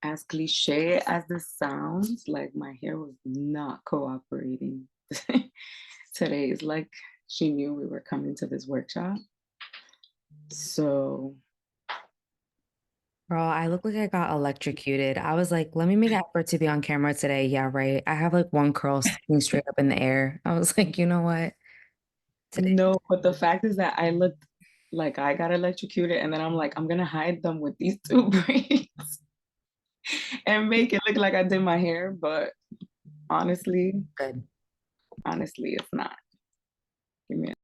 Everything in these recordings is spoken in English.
as cliche as this sounds, like my hair was not cooperating. Today is like she knew we were coming to this workshop. So Girl, I look like I got electrocuted. I was like, let me make an effort to be on camera today. Yeah, right. I have like one curl sticking straight up in the air. I was like, you know what? Today. no, but the fact is that I looked like I got electrocuted, and then I'm like, I'm gonna hide them with these two braids and make it look like I did my hair, but honestly, Good. it's not. Give me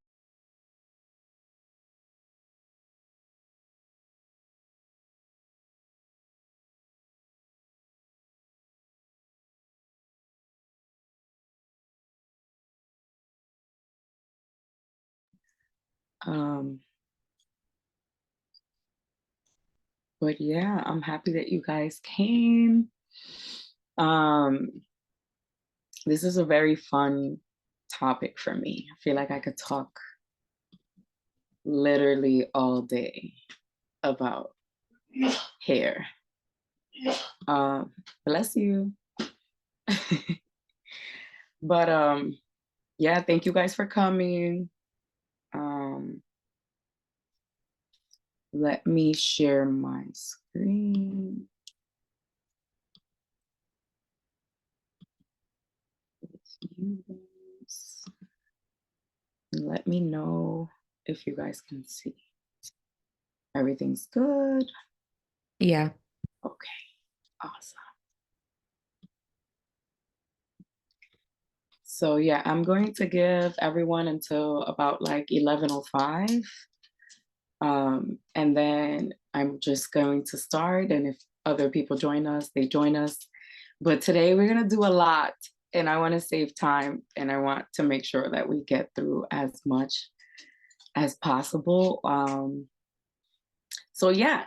but yeah, I'm happy that you guys came. Um, this is a very fun topic for me. I feel like I could talk literally all day about hair. Bless you. But yeah, thank you guys for coming. Let me share my screen with you guys. Let me know if you guys can see. Everything's good. Yeah. Okay, awesome. So yeah, I'm going to give everyone until about like 11:05. And then I'm just going to start. And if other people join us, they join us. But today we're going to do a lot. And I want to save time. And I want to make sure that we get through as much as possible. So yeah,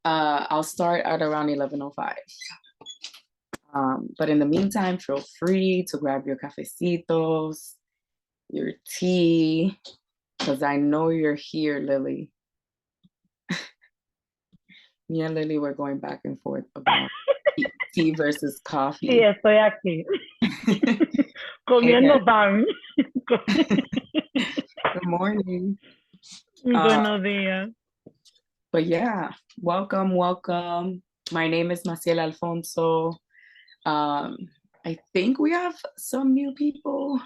I'll start at around 11:05. But in the meantime, feel free to grab your cafecitos, your tea, because I know you're here, Lily. Me and Lily were going back and forth about tea versus Sí, coffee. estoy aquí. Hey, Comiendo pan. good morning. Buenos días. But yeah, welcome, welcome. My name is Massiel Alfonso. I think we have some new people.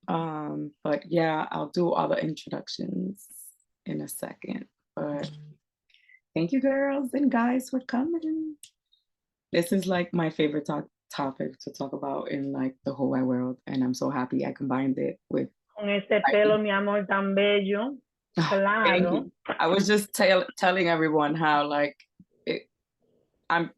But yeah, I'll do all the introductions in a second. But thank you, girls and guys, for coming. This is like my favorite topic to talk about in like the whole wide world, and I'm so happy I combined it with. Con ese pelo, mi amor, tan bello. Claro. I was just telling everyone how like I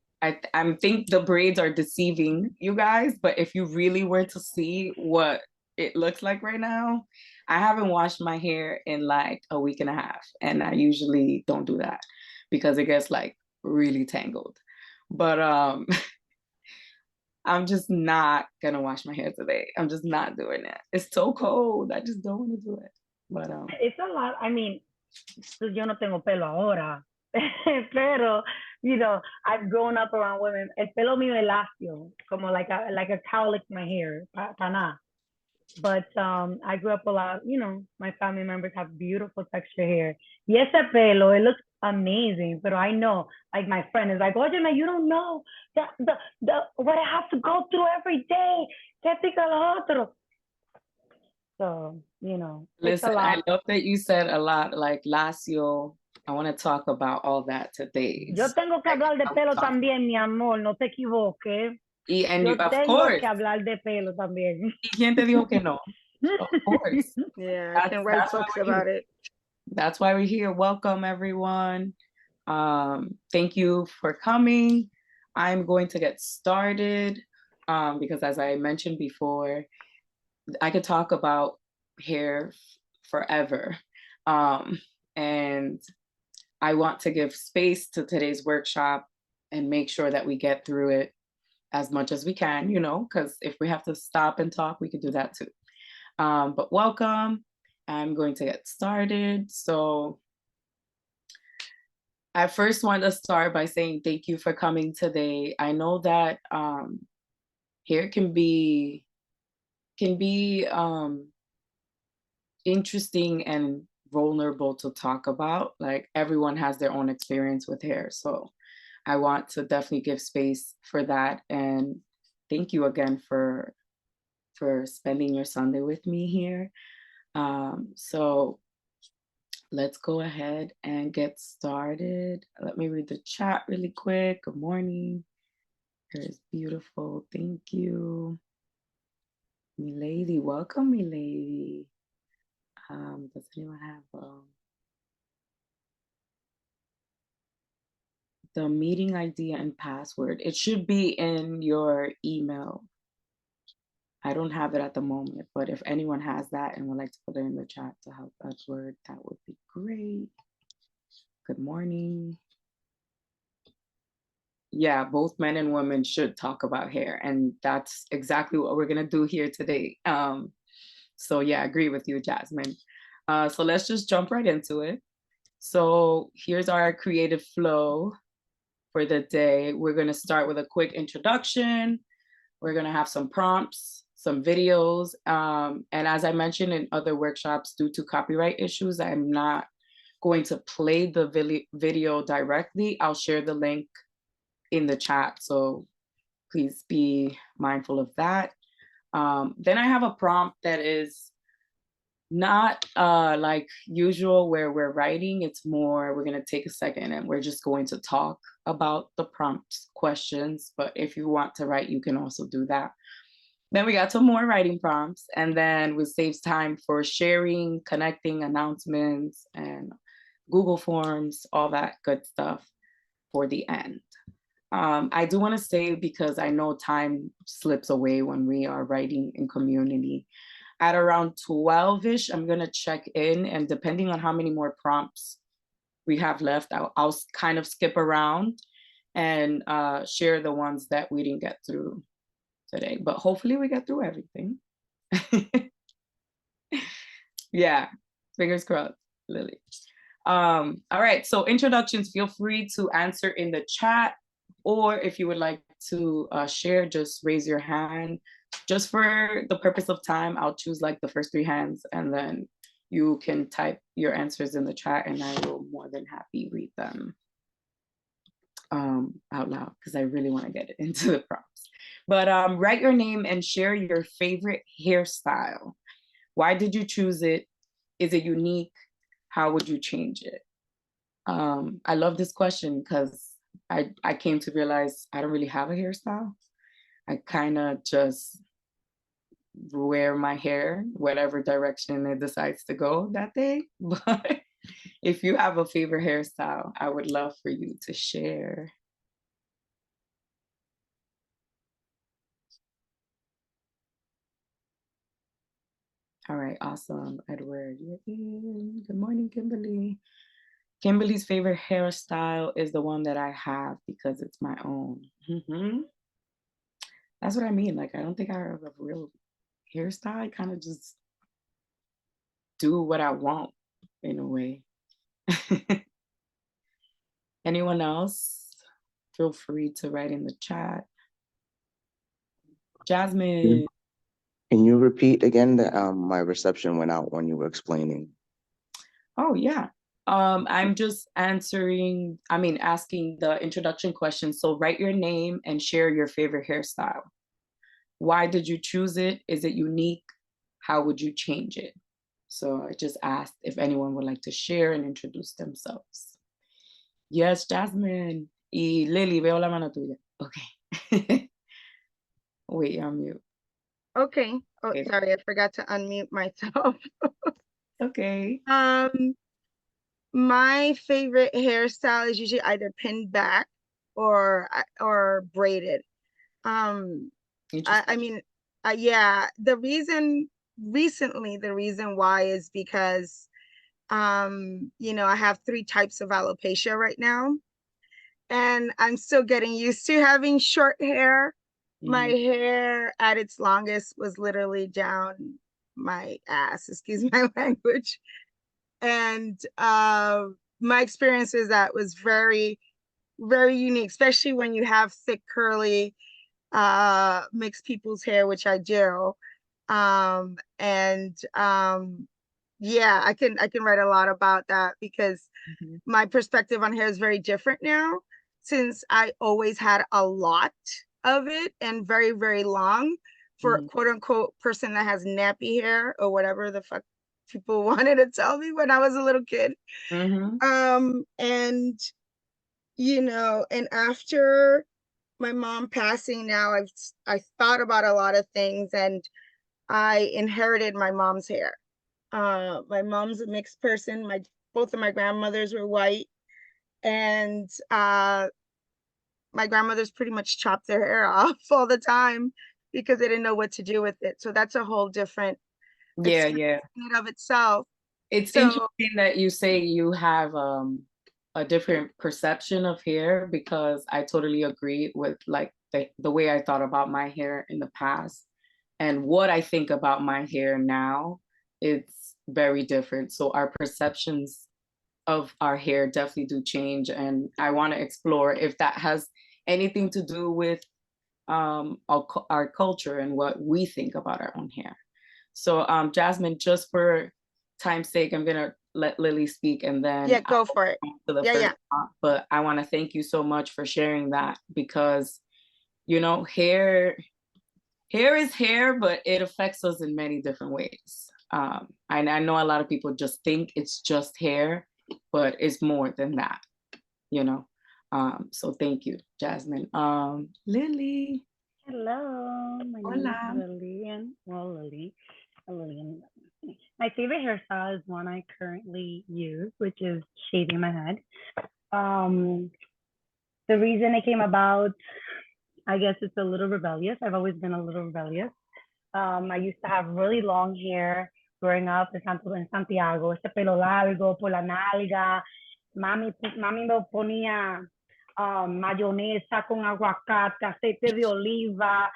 think the braids are deceiving you guys, but if you really were to see what it looks like right now, I haven't washed my hair in like a week and a half, and I usually don't do that because it gets like really tangled. But I'm just not gonna wash my hair today. I'm just not doing it. It's so cold. I just don't want to do it. But It's a lot. I mean, yo no tengo pelo ahora. Pero, you know, I've grown up around women. El pelo mío es lacio, como like a cow licked my hair, pana. But I grew up a lot, you know, my family members have beautiful texture hair. Y ese pelo, it looks amazing. But I know, like my friend is like, oye, man, you don't know the what I have to go through every day. Que pica lo otro. So, you know, it's listen, a lot. I love that you said a lot like lacio. I want to talk about all that today. Yo tengo que hablar de pelo también, mi amor, no te equivoques. Yo tengo que hablar de pelo también. ¿Y quién te dijo que no? Of course. Yeah, I can write books about it. That's why we're here. Welcome, everyone. Thank you for coming. I'm going to get started because as I mentioned before, I could talk about hair forever. And I want to give space to today's workshop and make sure that we get through it as much as we can, you know, because if we have to stop and talk, we could do that too. But welcome. I'm going to get started. So I first want to start by saying thank you for coming today. I know that hair can be interesting and vulnerable to talk about. Like everyone has their own experience with hair, so I want to definitely give space for that. And thank you again for spending your Sunday with me here. So let's go ahead and get started. Let me read the chat really quick. Good morning. Hair is beautiful. Thank you. Milady, welcome, Milady. Does anyone have the meeting ID and password? It should be in your email. I don't have it at the moment, but if anyone has that and would like to put it in the chat to help Edward, that would be great. Good morning. Yeah, both men and women should talk about hair, and that's exactly what we're gonna do here today. So yeah, I agree with you, Jasmine. So let's just jump right into it. So here's our creative flow for the day. We're gonna start with a quick introduction. We're gonna have some prompts, some videos. And as I mentioned in other workshops, due to copyright issues, I'm not going to play the video directly. I'll share the link in the chat, so please be mindful of that. Then I have a prompt that is not like usual where we're writing. It's more, we're gonna take a second and we're just going to talk about the prompt questions, but if you want to write, you can also do that. Then we got some more writing prompts, and then we save time for sharing, connecting, announcements, and Google Forms, all that good stuff for the end. I do want to say, because I know time slips away when we are writing in community, at around 12-ish, I'm going to check in, and depending on how many more prompts we have left, I'll kind of skip around and share the ones that we didn't get through today. But hopefully we get through everything. Yeah, fingers crossed, Lily. All right, so introductions, feel free to answer in the chat, or if you would like to share, just raise your hand. Just for the purpose of time, I'll choose like the first 3 hands, and then you can type your answers in the chat, and I will more than happy read them out loud, because I really want to get into the prompts. But write your name and share your favorite hairstyle. Why did you choose it? Is it unique? How would you change it? I love this question because I came to realize I don't really have a hairstyle. I kind of just wear my hair whatever direction it decides to go that day. But if you have a favorite hairstyle, I would love for you to share. All right, awesome, Edward. You're in. Good morning, Kimberly. Kimberly's favorite hairstyle is the one that I have because it's my own. That's what I mean. Like, I don't think I have a real hairstyle. I kind of just do what I want in a way. Anyone else? Feel free to write in the chat. Jasmine. Can you repeat again that my reception went out when you were explaining? Oh, yeah. I'm just asking the introduction question. So write your name and share your favorite hairstyle. Why did you choose it? Is it unique? How would you change it? So I just asked if anyone would like to share and introduce themselves. Yes, Jasmine. Y Lily, veo la mano tuya. Okay. Wait, you're on mute. Okay. Oh, Okay. sorry, I forgot to unmute myself. Okay. My favorite hairstyle is usually either pinned back or braided. I mean, yeah, the reason why is because you know, I have 3 types of alopecia right now, and I'm still getting used to having short hair. My hair at its longest was literally down my ass, excuse my language. And my experience is that was very, very unique, especially when you have thick, curly, mixed people's hair, which I do. Yeah, I can write a lot about that because my perspective on hair is very different now, since I always had a lot of it and very, very long for quote unquote person that has nappy hair or whatever the fuck people wanted to tell me when I was a little kid. And and after my mom passing, now I thought about a lot of things, and I inherited my mom's hair. My mom's a mixed person. Both of my grandmothers were white, and my grandmothers pretty much chopped their hair off all the time because they didn't know what to do with it. So that's a whole different yeah. in and of itself. It's So interesting that you say you have a different perception of hair, because I totally agree with like the way I thought about my hair in the past and what I think about my hair now. It's very different. So our perceptions of our hair definitely do change, and I want to explore if that has anything to do with our culture and what we think about our own hair. So Jasmine, just for time's sake, I'm gonna let Lily speak, and then yeah, go for it. to the first part. But I want to thank you so much for sharing that, because hair is hair, but it affects us in many different ways. I know a lot of people just think it's just hair, but it's more than that, so thank you, Jasmine. Lily. Hello, my name is Lillian. Well, Lillian. My favorite hairstyle is one I currently use, which is shaving my head. The reason it came about, I guess it's a little rebellious. I've always been a little rebellious. I used to have really long hair growing up in Santiago. Este pelo largo por la nalga. Mami me ponía mayonesa con aguacate, aceite de oliva,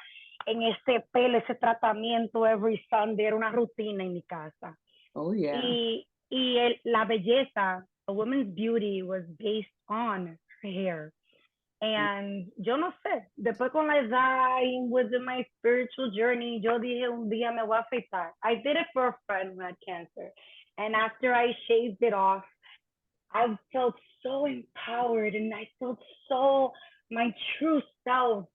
en ese pelo, ese tratamiento every Sunday. Era una rutina en mi casa. Oh, yeah. La belleza, a woman's beauty was based on her hair. And yo no sé, después con la edad, with my spiritual journey, yo dije un día me voy a afeitar. I did it for a friend who had cancer. And after I shaved it off, I felt so empowered, and I felt so my true self.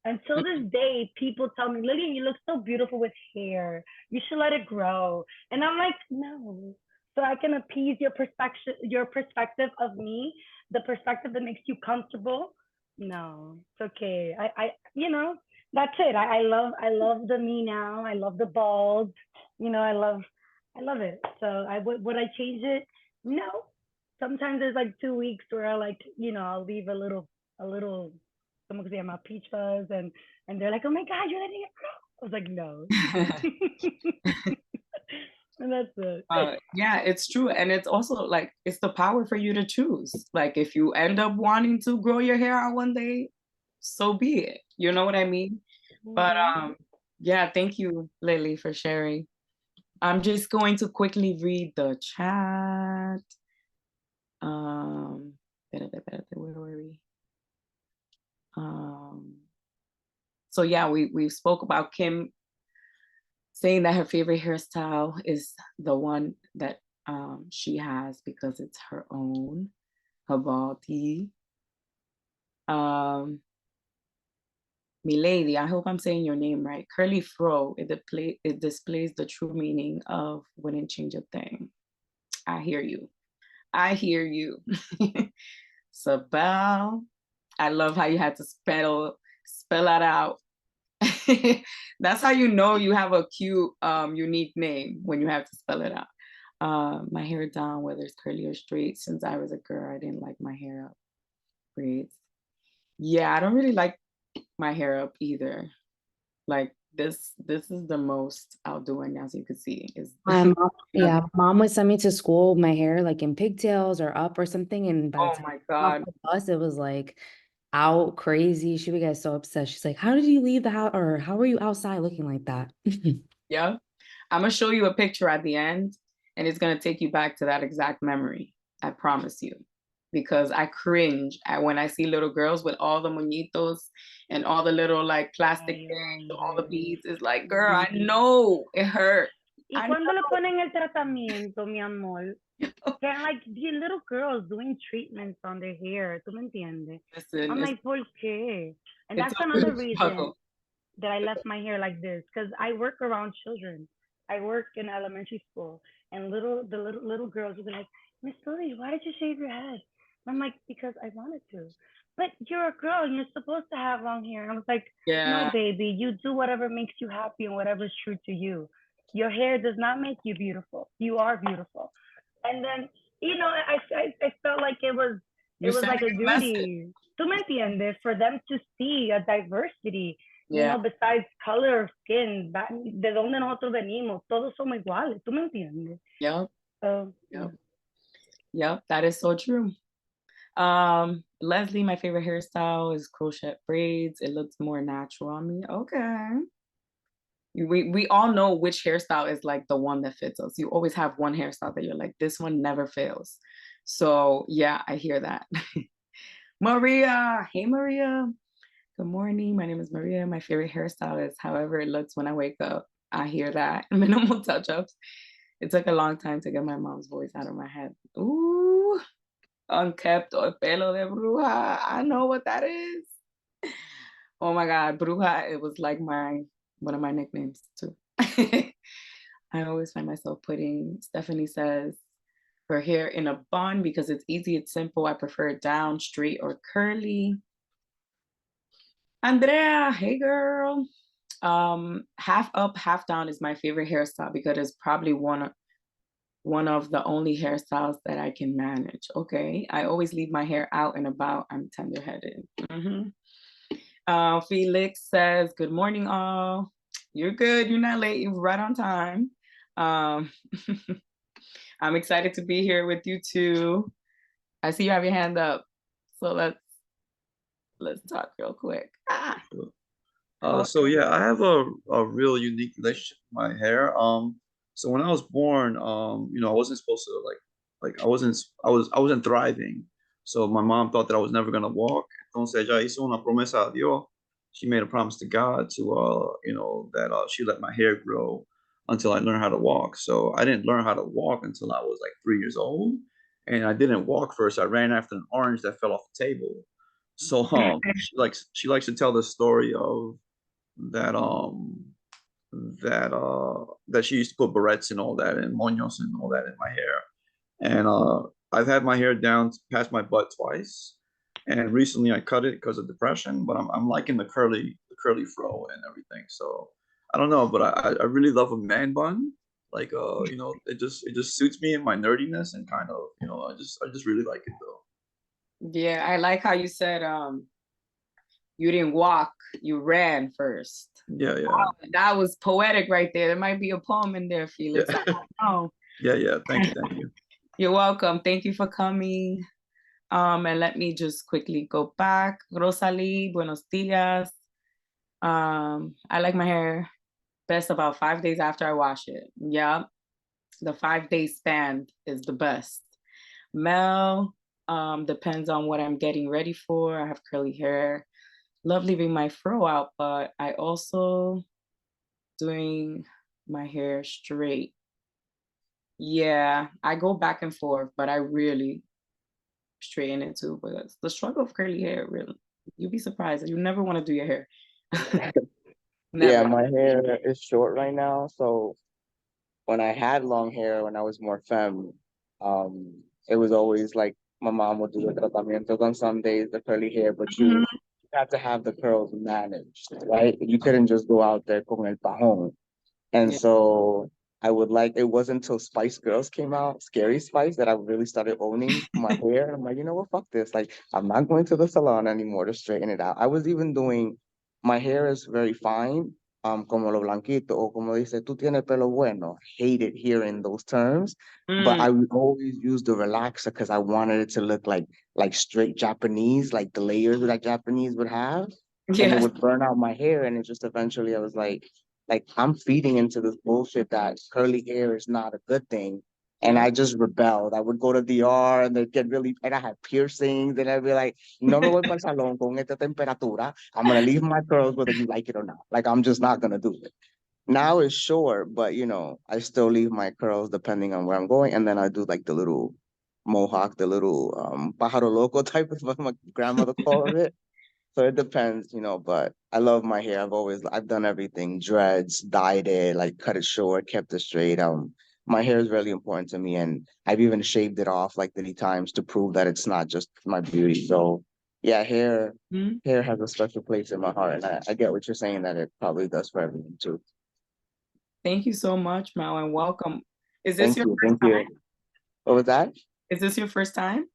Until this day, people tell me, Lillian, you look so beautiful with hair. You should let it grow. And I'm like, no. So I can appease your perspective of me, the perspective that makes you comfortable. No, it's okay. I that's it. I love the me now. I love the bald. I love it. So would I change it? No. Sometimes there's like 2 weeks where I'll leave a little como se llama, peach fuzz, and they're like, oh my God, you're letting it grow. I was like, no. And that's it. Yeah, it's true. And it's also like, it's the power for you to choose. Like, if you end up wanting to grow your hair out one day, so be it. You know what I mean? But yeah, thank you, Lily, for sharing. I'm just going to quickly read the chat. Where were we? So yeah, we spoke about Kim saying that her favorite hairstyle is the one that she has because it's her own, her body. Milady, I hope I'm saying your name right. Curly fro, it displays the true meaning of wouldn't change a thing. I hear you. Sabel, I love how you had to spell that out. That's how you know you have a cute, unique name, when you have to spell it out. My hair down, whether it's curly or straight. Since I was a girl, I didn't like my hair up. Braids. Yeah, I don't really like my hair up either. Like this is the most outdoing, as you can see. Mom would send me to school, my hair like in pigtails or up or something, and by the time my God, off the bus, it was like out crazy. She would get so upset. She's like, how did you leave the house, or how were you outside looking like that? Yeah, I'm gonna show you a picture at the end, and it's gonna take you back to that exact memory. I promise you. Because I cringe when I see little girls with all the moñitos and all the little like plastic things, all the beads. It's like, girl, I know it hurt. Y cuando le ponen el tratamiento, mi amor, they're like these little girls doing treatments on their hair. ¿Tú me entiendes? Listen, I'm like, ¿por qué? And it's that's a another real reason struggle. that I left my hair like this, because I work around children. I work in elementary school, and the little girls would be like, Miss Lily, why did you shave your head? And I'm like, because I wanted to. But you're a girl, and you're supposed to have long hair. And I was like, Yeah. no, baby, you do whatever makes you happy and whatever's true to you. Your hair does not make you beautiful. You are beautiful. And then, you know, I felt like it was like a duty. ¿Tú me entiendes? For them to see a diversity. You know, besides color of skin, de donde nosotros venimos, todos somos iguales. ¿Tú me entiendes? Yep. So, Yep, that is so true. Leslie, my favorite hairstyle is crochet braids. It looks more natural on me. Okay. We all know which hairstyle is like the one that fits us. You always have one hairstyle that you're like, this one never fails. So yeah, I hear that. Maria, hey Maria. Good morning. My name is Maria. My favorite hairstyle is however it looks when I wake up. I hear that. Minimal touch-ups. It took a long time to get my mom's voice out of my head. Ooh, unkept or pelo de bruja. I know what that is. Oh my God, bruja. It was like one of my nicknames too. I always find myself putting, Stephanie says, her hair in a bun because it's easy, it's simple. I prefer it down, straight, or curly. Andrea, hey girl. Half up, half down is my favorite hairstyle because it's probably one of the only hairstyles that I can manage. Okay, I always leave my hair out and about. I'm tender-headed. Felix says, good morning, all. You're good. You're not late. You're right on time. I'm excited to be here with you too. I see you have your hand up. So let's talk real quick. So yeah, I have a real unique relationship with my hair. So when I was born, you know, I wasn't supposed to I wasn't thriving. So my mom thought that I was never gonna walk. Entonces ella hizo una promesa a Dios. She made a promise to God to you know, that she let my hair grow until I learned how to walk. So I didn't learn how to walk until I was like 3 years old, and I didn't walk first. I ran after an orange that fell off the table. So she likes to tell the story of that that she used to put barrettes and all that and moños and all that in my hair. And I've had my hair down past my butt twice. And recently I cut it because of depression, but I'm liking the curly fro and everything. So I don't know, but I really love a man bun. Like you know, it just suits me and my nerdiness, and kind of, you know, I just really like it though. Yeah, I like how you said you didn't walk, you ran first. Yeah. Wow, that was poetic right there. There might be a poem in there, Felix. Yeah. I don't know. Yeah. Thank you. You're welcome. Thank you for coming. And let me just quickly go back. Rosalie, buenos dias. I like my hair best about 5 days after I wash it. Yeah, the 5-day span is the best. Mel, depends on what I'm getting ready for. I have curly hair. Love leaving my fro out, but I also doing my hair straight. Yeah, I go back and forth, but I really straighten it too. But it's the struggle of curly hair, really. You'd be surprised. You never want to do your hair. Yeah, my hair is short right now. So when I had long hair, when I was more femme, it was always like my mom would do the tratamientos on some days, the curly hair, but you had to have the curls managed, right? You couldn't just go out there con el pajón. And Yeah. so I would like, it wasn't until Spice Girls came out, Scary Spice, that I really started owning my hair. I'm like, you know what, fuck this. Like, I'm not going to the salon anymore to straighten it out. I was even doing, my hair is very fine, como lo blanquito, o como dice, tú tienes pelo bueno. Hated hearing those terms, but I would always use the relaxer because I wanted it to look like straight Japanese, like the layers that Japanese would have. And it would burn out my hair, and it just eventually I was like I'm feeding into this bullshit that curly hair is not a good thing. And Yeah. I just rebelled. I would go to DR and they'd get really, and I had piercings, and I'd be like, no me voy para el salón con esta temperatura. I'm gonna leave my curls whether you like it or not. Like, I'm just not gonna do it. Now it's short, but I still leave my curls depending on where I'm going, and then I do like the little mohawk, the little pájaro loco type of what my grandmother called it. So it depends, but I love my hair. I've done everything, dreads, dyed it, like cut it short, kept it straight. My hair is really important to me, and I've even shaved it off like 3 times to prove that it's not just my beauty. So yeah, hair Mhm. hair has a special place in my heart, and I get what you're saying, that it probably does for everyone too. Thank you so much, Mel, and welcome. Is this Thank your you, first thank you. time? What was that? Is this your first time?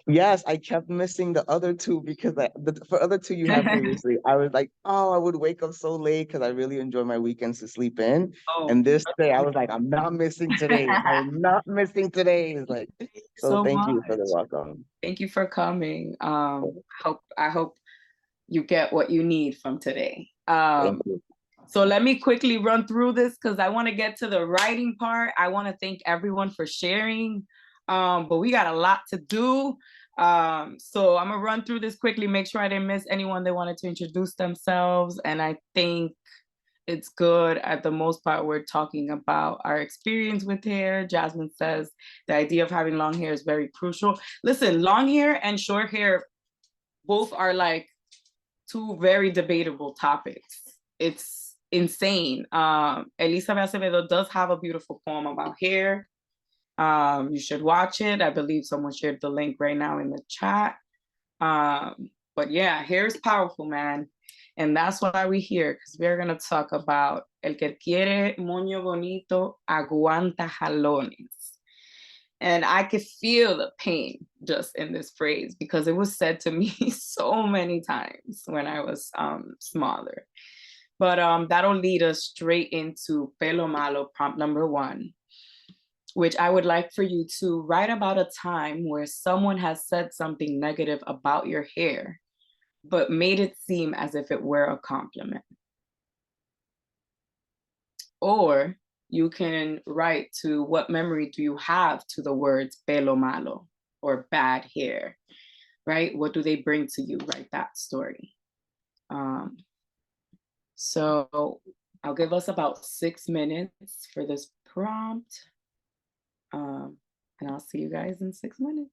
Yes, I kept missing the other two because for other two you had previously, I was like, oh, I would wake up so late because I really enjoy my weekends to sleep in. Oh, And this day, I was like, I'm not missing today. I am not missing today. It's like, so so thank much. you for the welcome. Thank you for coming. I hope you get what you need from today. Thank you. So let me quickly run through this because I want to get to the writing part. I want to thank everyone for sharing, but we got a lot to do. So I'm gonna run through this quickly, make sure I didn't miss anyone that wanted to introduce themselves. And I think it's good. At the most part, we're talking about our experience with hair. Jasmine says the idea of having long hair is very crucial. Listen, long hair and short hair both are like two very debatable topics. It's insane. Elizabeth Acevedo does have a beautiful poem about hair. You should watch it. I believe someone shared the link right now in the chat. But yeah, hair is powerful, man. And that's why we're here, because we're going to talk about El Que Quiere Moño Bonito, Aguanta Jalones. And I could feel the pain just in this phrase because it was said to me so many times when I was smaller. But that'll lead us straight into Pelo Malo, prompt number 1, which I would like for you to write about a time where someone has said something negative about your hair, but made it seem as if it were a compliment. Or you can write to what memory do you have to the words pelo malo or bad hair, right? What do they bring to you? Write that story. So I'll give us about 6 minutes for this prompt. And I'll see you guys in 6 minutes.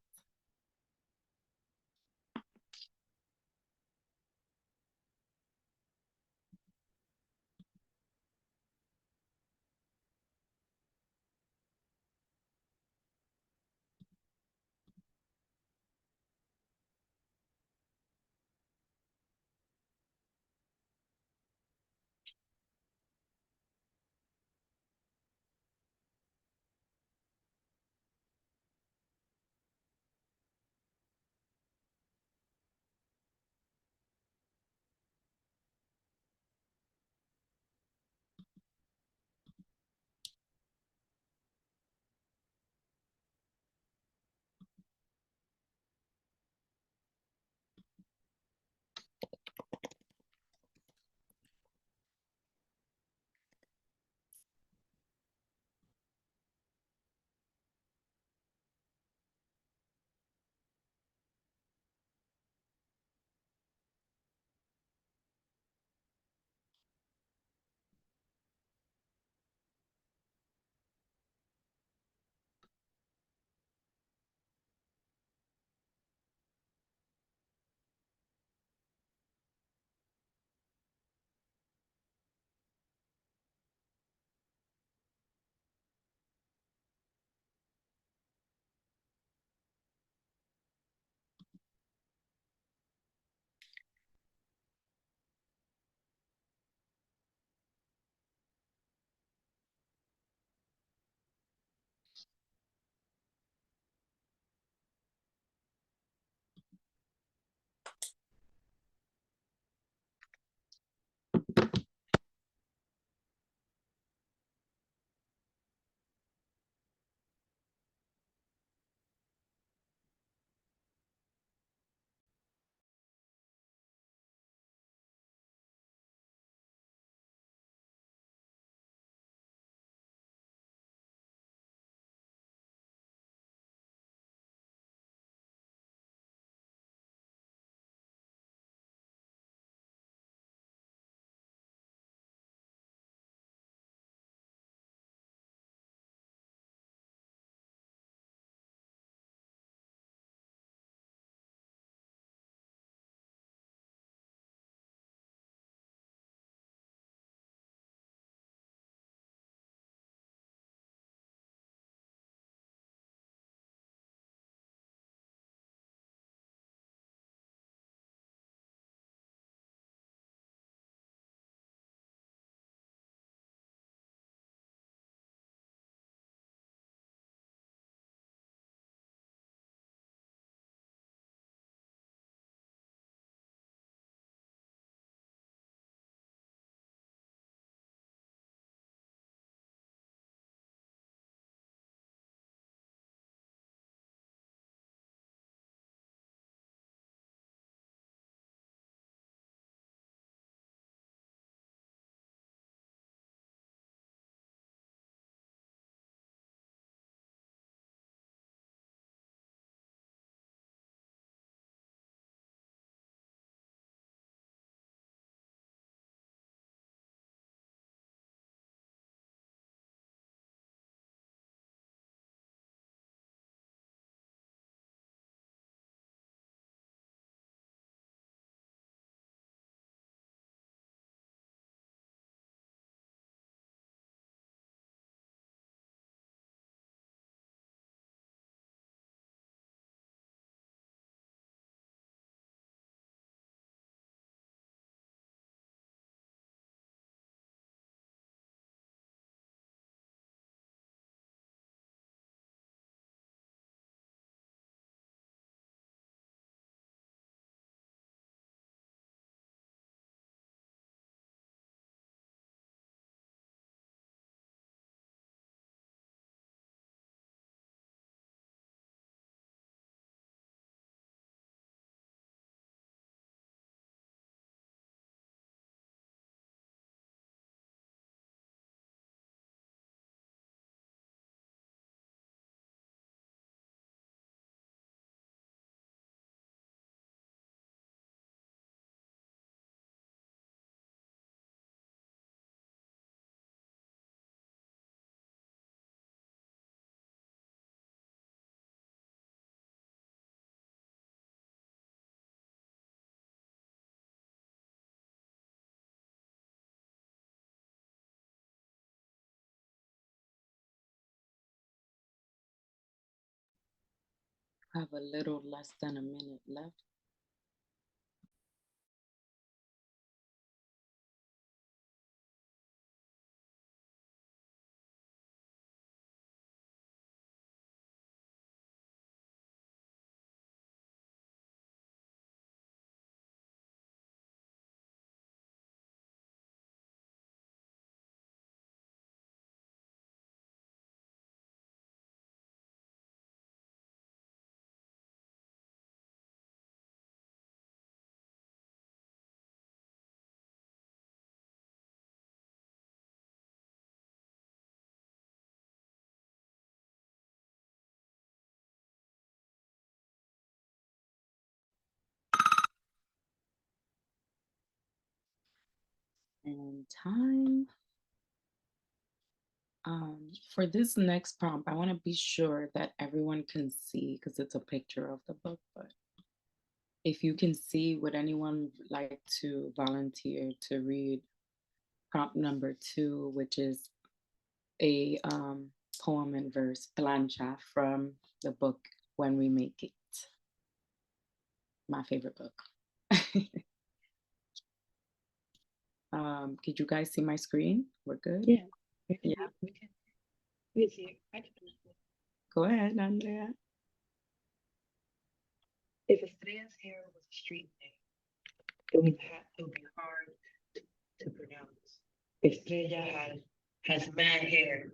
Have a little less than a minute left. And time. For this next prompt, I want to be sure that everyone can see because it's a picture of the book, but if you can see, would anyone like to volunteer to read prompt number 2, which is a poem and verse, plancha, from the book When We Make It? My favorite book. Could you guys see my screen? We're good? Yeah. Yeah. We can see it. Go ahead, Andrea. If Estrella's hair was a street name, it would be hard to pronounce. Estrella has mad hair.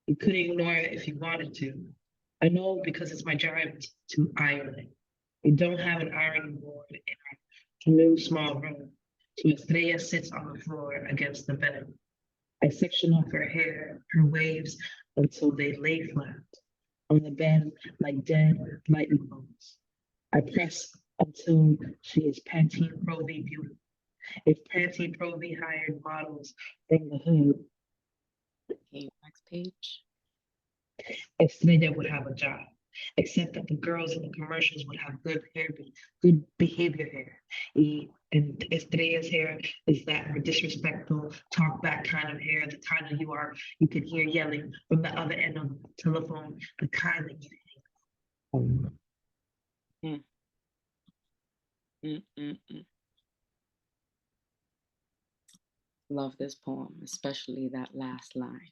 You couldn't ignore it if you wanted to. I know because it's my job to iron it. We don't have an ironing board in our new small room, so Estrella sits on the floor against the bed. I section off her hair, her waves, until they lay flat on the bed like dead lightning bolts. I press until she is Pantene Pro V beauty. If Pantene Pro V hired models from the hood, Okay, next page. Estrella would have a job. Except that the girls in the commercials would have good behavior hair. And Estrella's hair is that disrespectful, talk back kind of hair, the kind of you can hear yelling from the other end of the telephone, the kind that you Love this poem, especially that last line.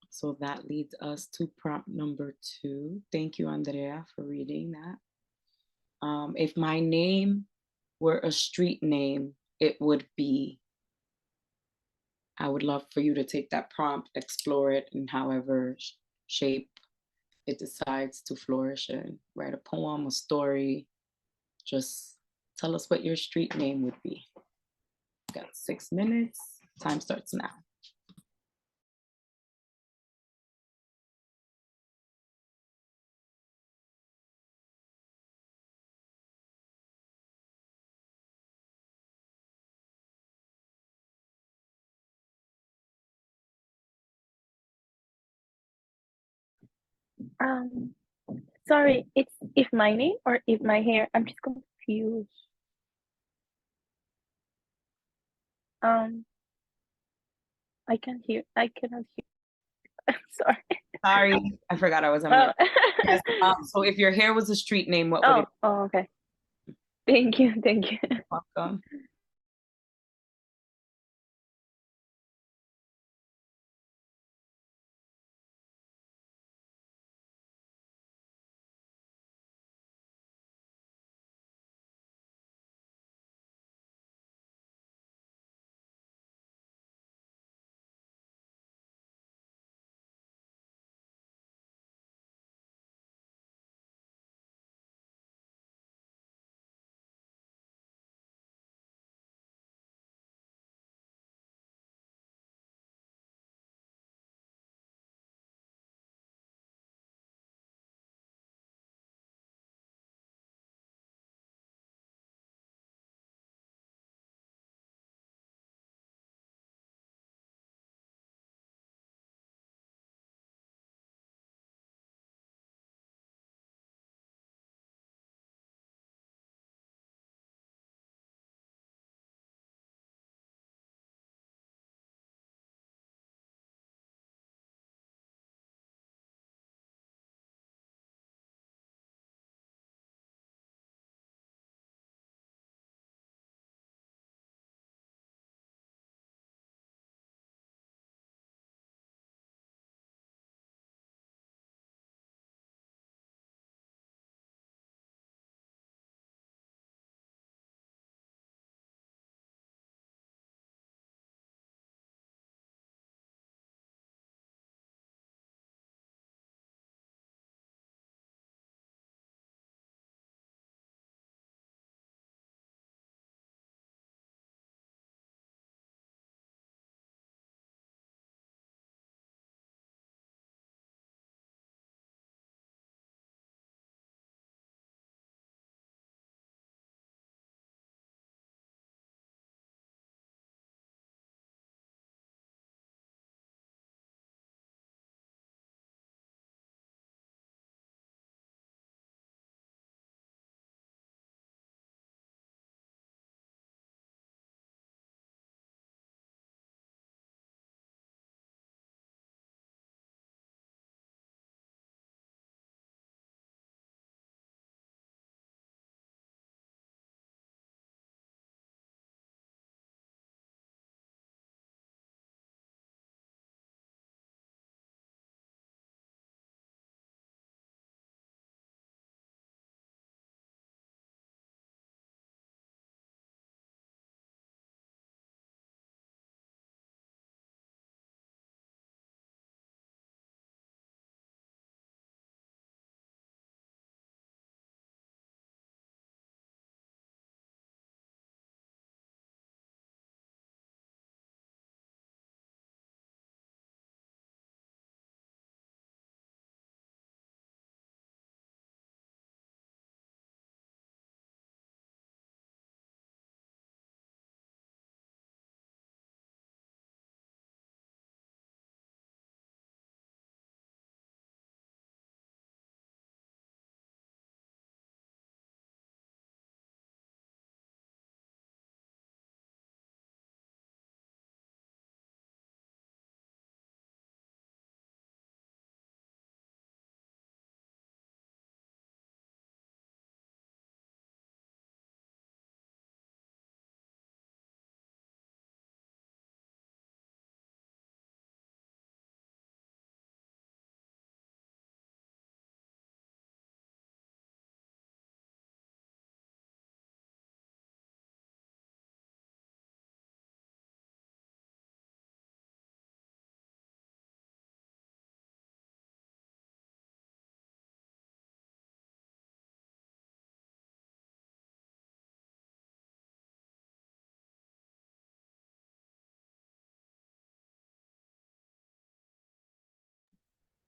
So that leads us to prompt number 2. Thank you, Andrea, for reading that. If my name were a street name, it would be. I would love for you to take that prompt, explore it in however shape it decides to flourish in. Write a poem, a story. Just tell us what your street name would be. Got 6 minutes. Time starts now. Sorry, it's if my name or if my hair? I'm just confused. I cannot hear. I'm sorry. Sorry, I forgot I was on mute. Yes, so if your hair was a street name, what would it be? Oh, okay. Thank you. Welcome.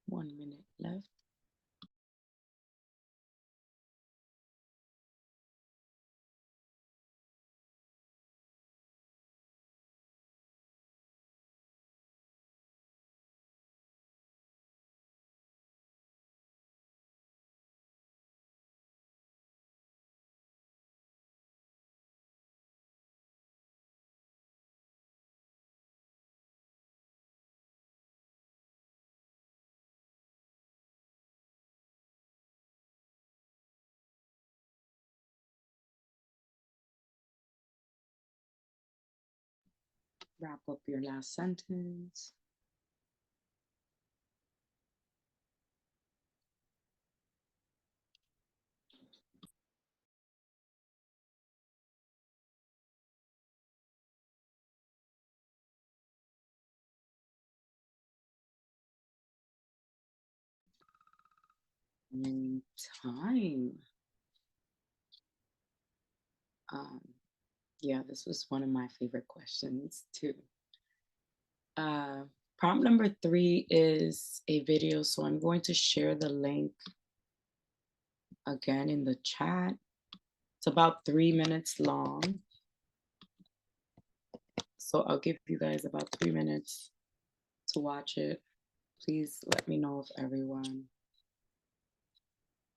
1 minute left. Wrap up your last sentence. Time. Yeah, this was one of my favorite questions too. Prompt number 3 is a video, so I'm going to share the link again in the chat. It's about 3 minutes long. So I'll give you guys about 3 minutes to watch it. Please let me know if everyone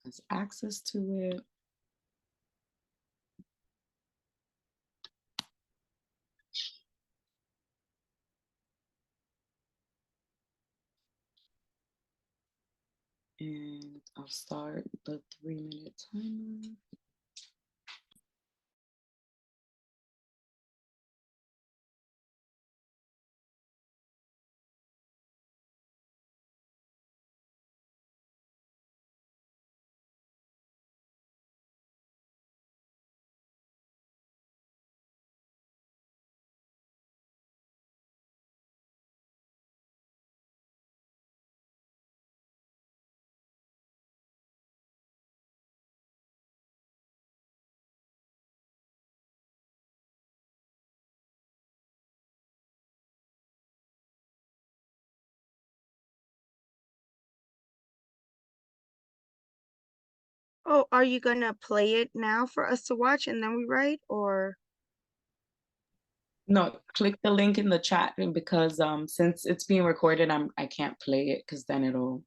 has access to it. And I'll start the 3-minute timer. Oh, are you gonna play it now for us to watch and then we write, or? No, click the link in the chat because since it's being recorded, I can't play it because then it'll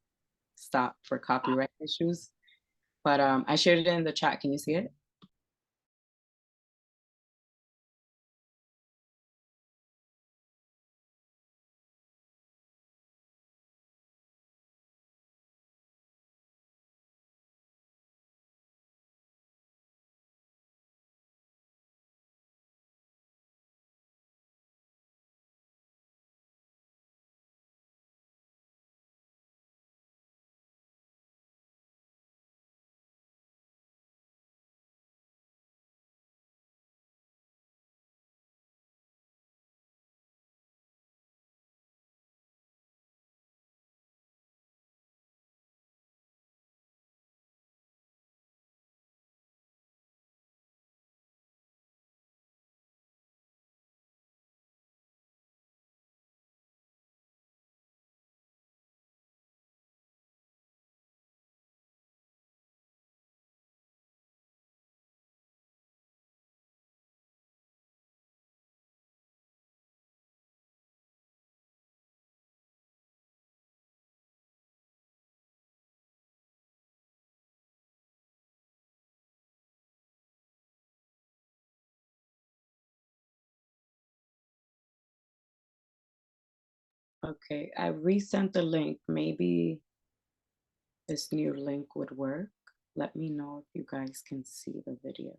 stop for copyright issues. But I shared it in the chat. Can you see it? Okay, I resent the link. Maybe this new link would work. Let me know if you guys can see the video.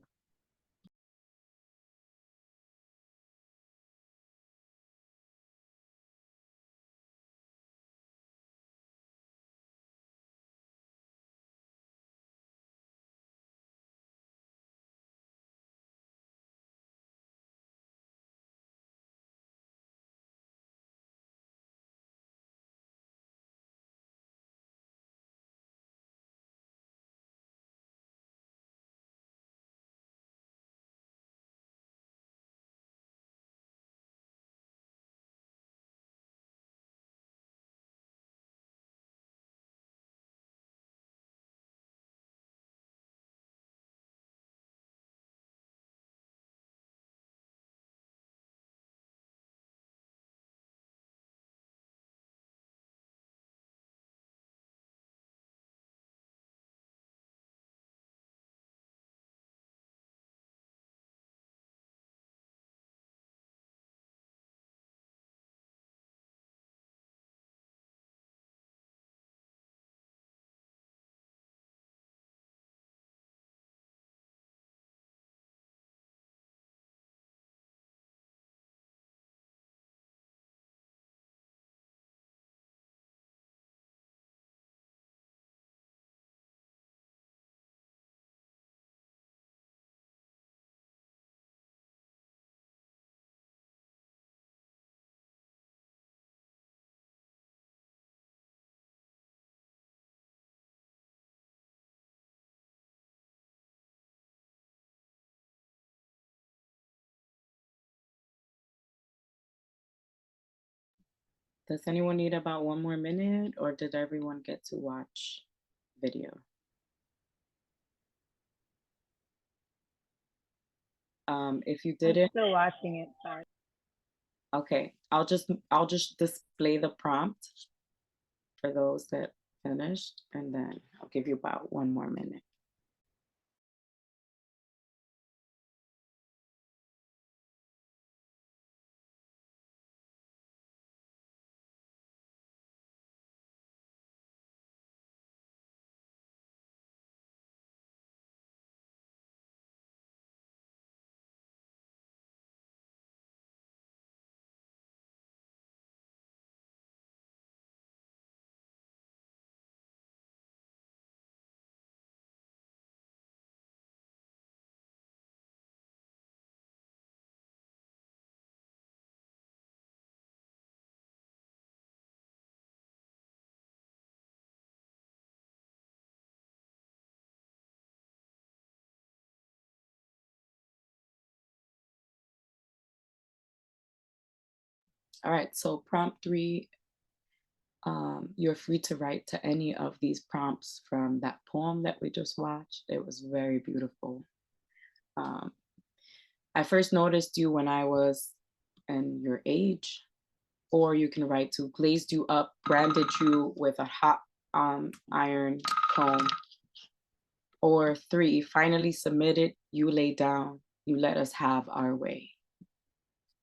Does anyone need about 1 more minute, or did everyone get to watch video? If you I'm didn't, still watching it. Sorry. okay, I'll just display the prompt for those that finished, and then I'll give you about 1 more minute. All right, so prompt 3, you're free to write to any of these prompts from that poem that we just watched. It was very beautiful. I first noticed you when I was in your age, or you can write to glazed you up, branded you with a hot iron comb. Or 3, finally submitted, you lay down, you let us have our way.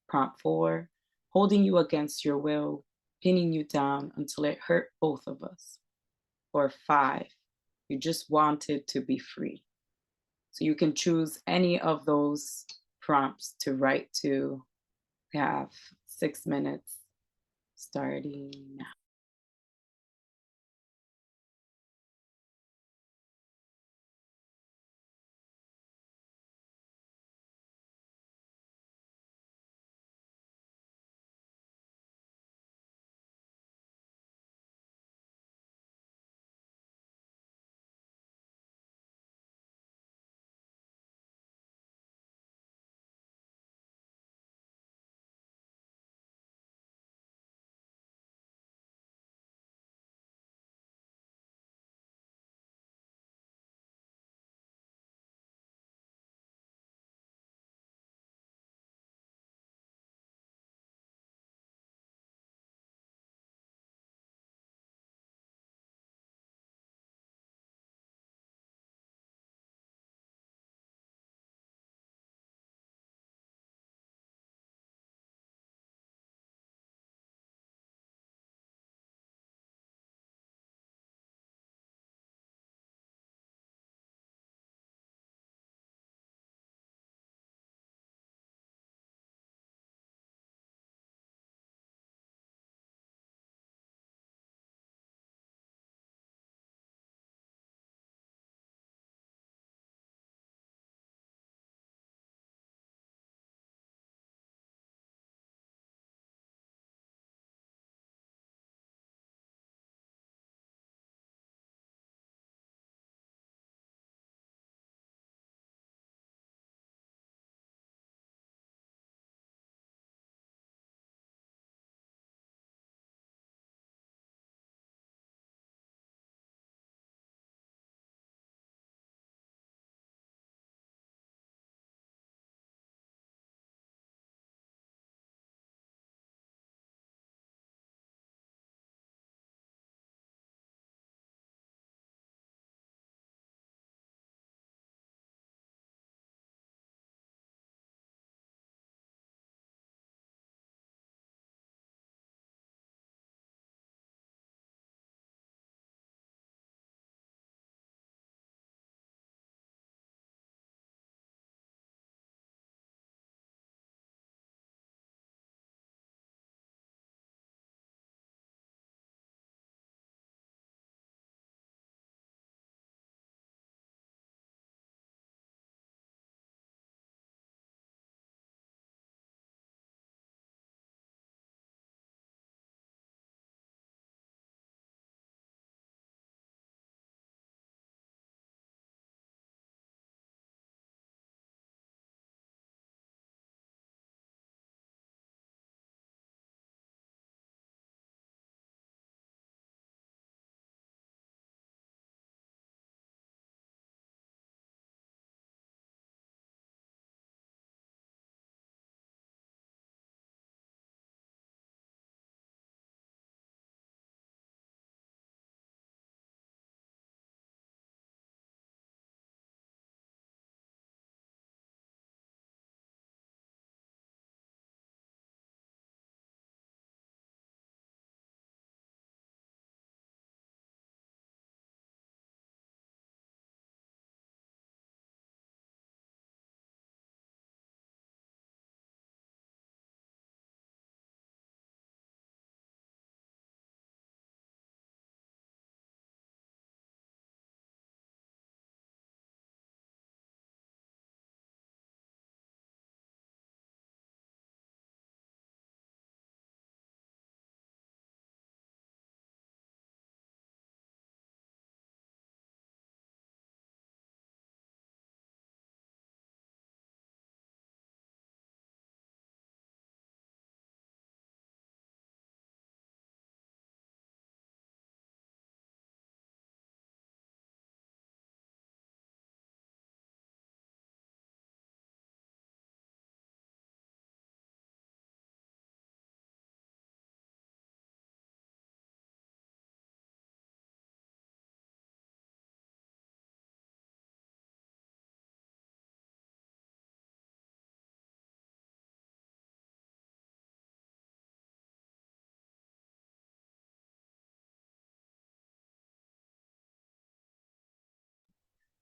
Prompt 4, holding you against your will, pinning you down until it hurt both of us. Or 5, you just wanted to be free. So you can choose any of those prompts to write to. We have 6 minutes starting now.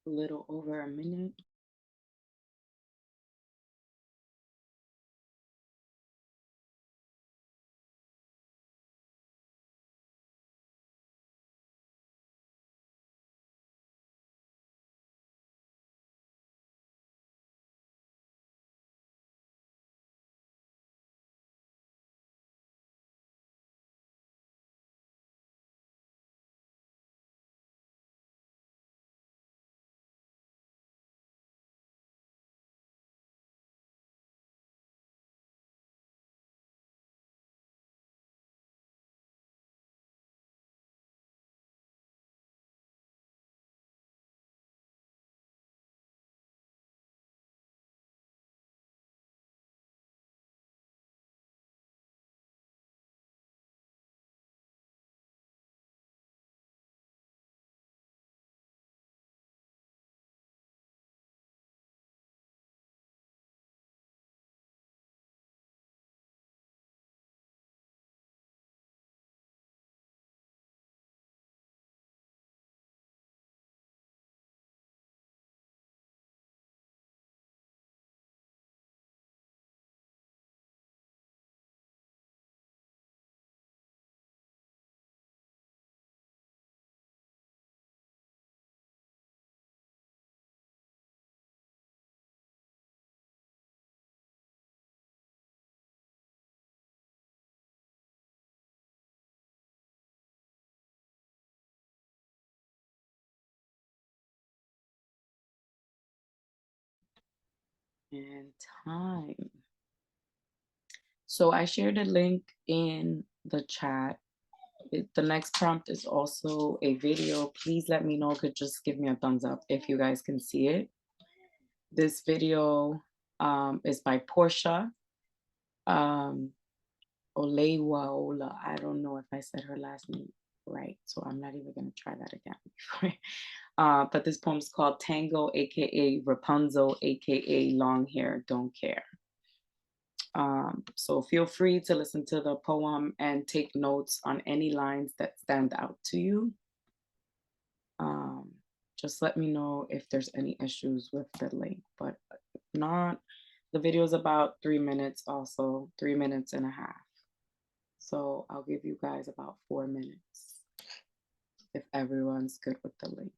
a little over a minute. And time. So I shared a link in the chat. The next prompt is also a video. Please let me know. Could just give me a thumbs up if you guys can see it. This video is by Portia Olewaola. I don't know if I said her last name right, so I'm not even gonna try that again. But this poem is called Tango, aka Rapunzel, aka Long Hair Don't Care. So feel free to listen to the poem and take notes on any lines that stand out to you. Just let me know if there's any issues with the link, but if not, the video is about 3 minutes, also 3 minutes and a half. So I'll give you guys about 4 minutes if everyone's good with the link.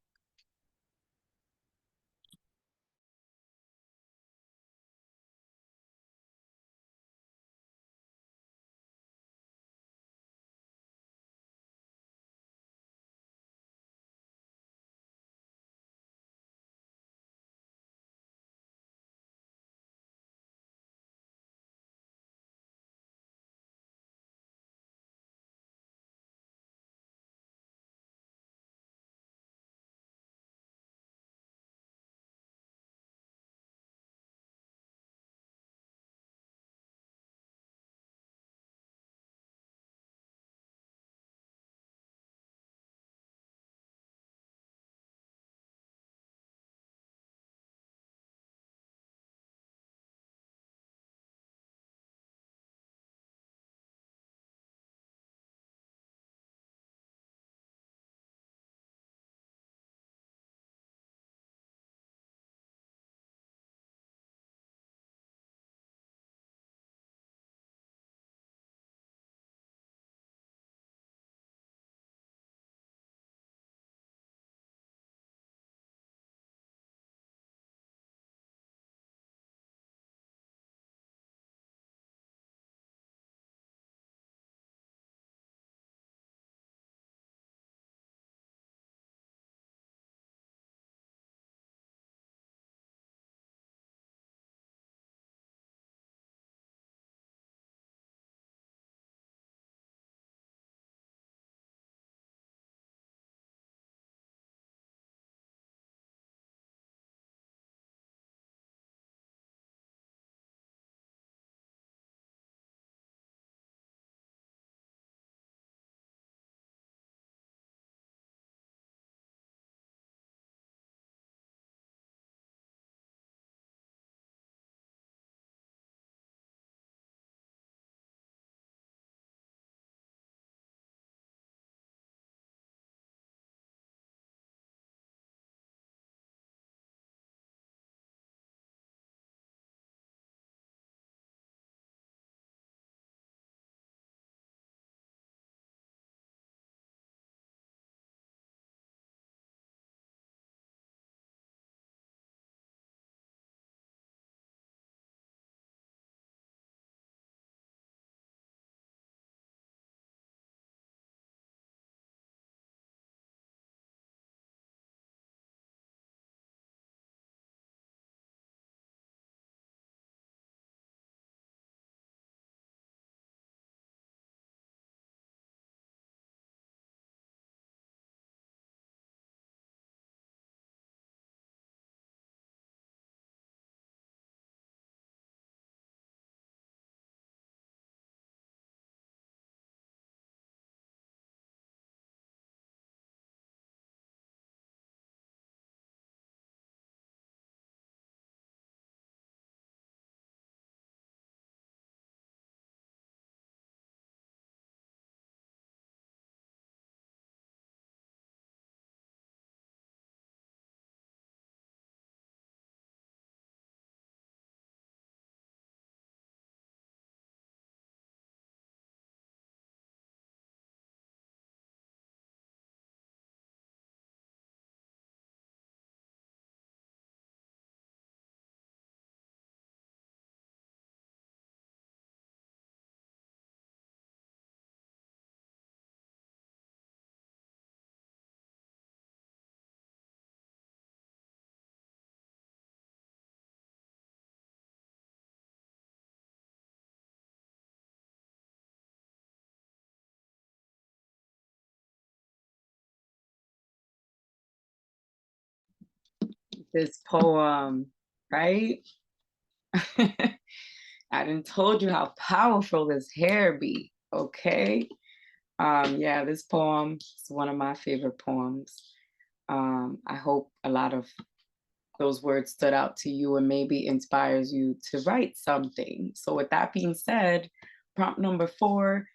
this poem, right? I done told you how powerful this hair be, okay? Yeah, this poem is one of my favorite poems. I hope a lot of those words stood out to you and maybe inspires you to write something. So with that being said, prompt number 4,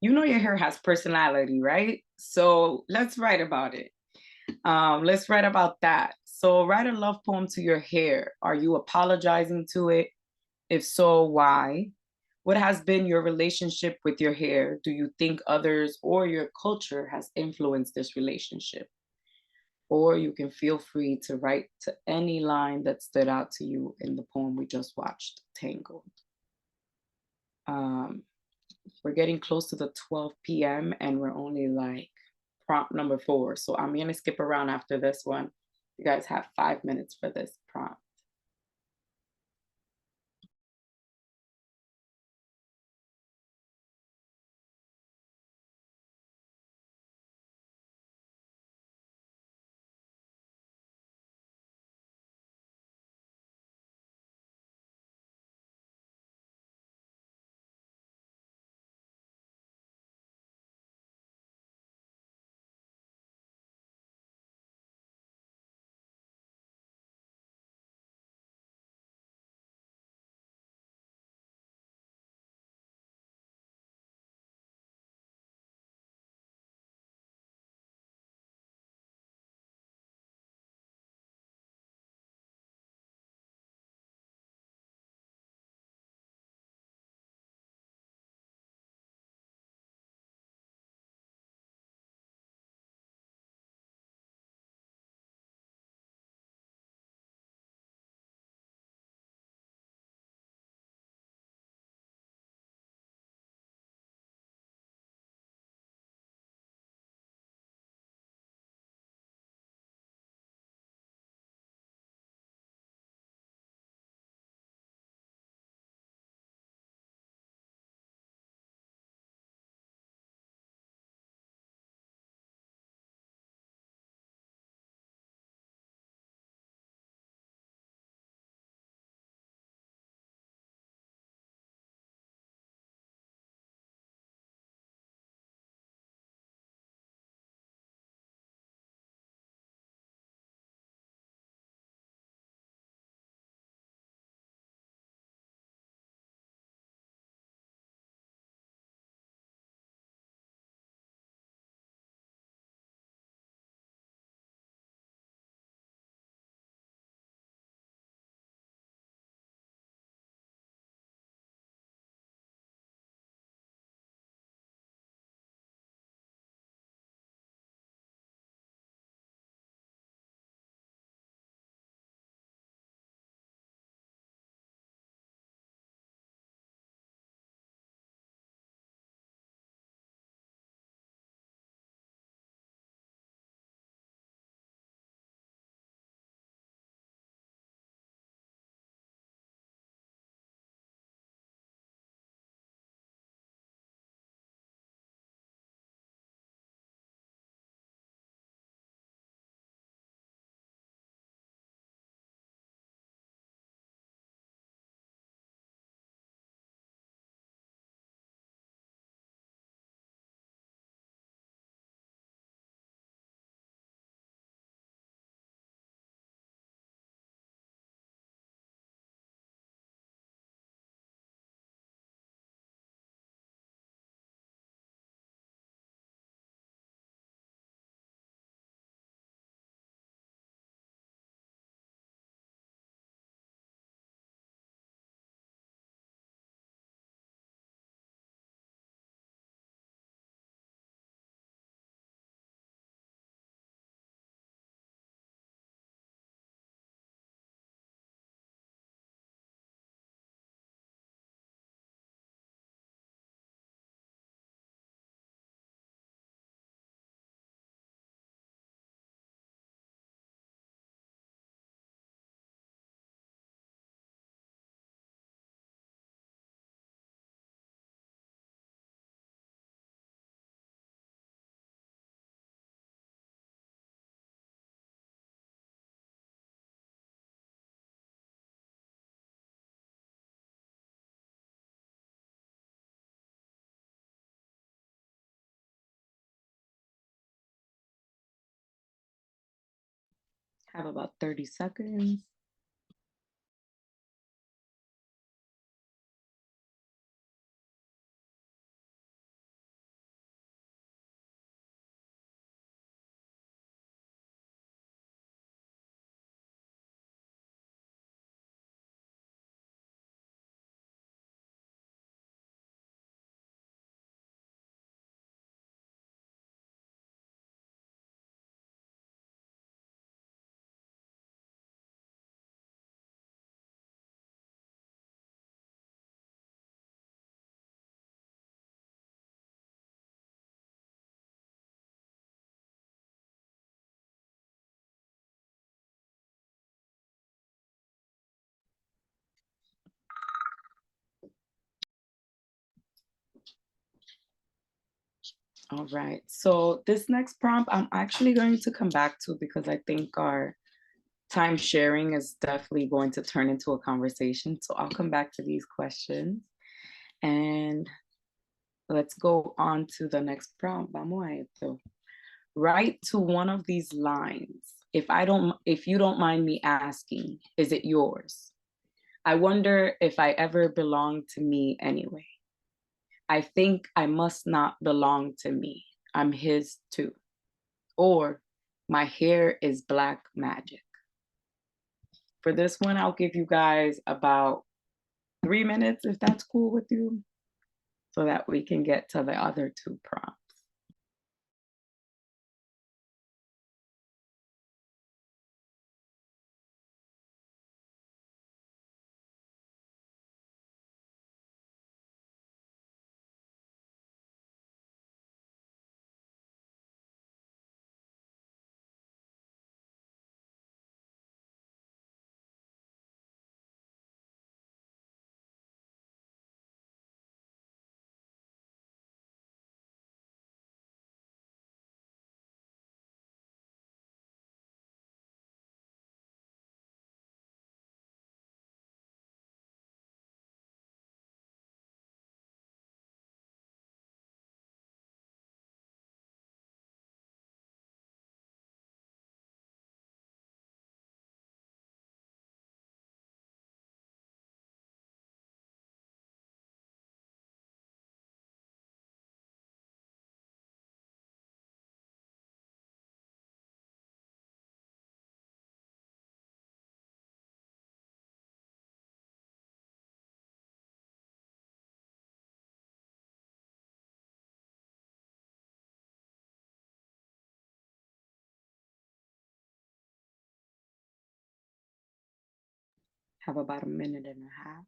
you know your hair has personality, right? So let's write about it. Let's write about that. So write a love poem to your hair. Are you apologizing to it? If so, why? What has been your relationship with your hair? Do you think others or your culture has influenced this relationship? Or you can feel free to write to any line that stood out to you in the poem we just watched, Tangled. We're getting close to the 12 p.m. and we're only like prompt number 4. So I'm gonna skip around after this one. You guys have 5 minutes for this prompt. Have about 30 seconds. All right, so this next prompt I'm actually going to come back to because I think our time sharing is definitely going to turn into a conversation. So I'll come back to these questions and let's go on to the next prompt. Vamos a esto. Write to one of these lines. If you don't mind me asking, is it yours? I wonder if I ever belong to me anyway. I think I must not belong to me. I'm his too. Or my hair is black magic. For this one, I'll give you guys about 3 minutes, if that's cool with you, so that we can get to the other two prompts. Have about a minute and a half.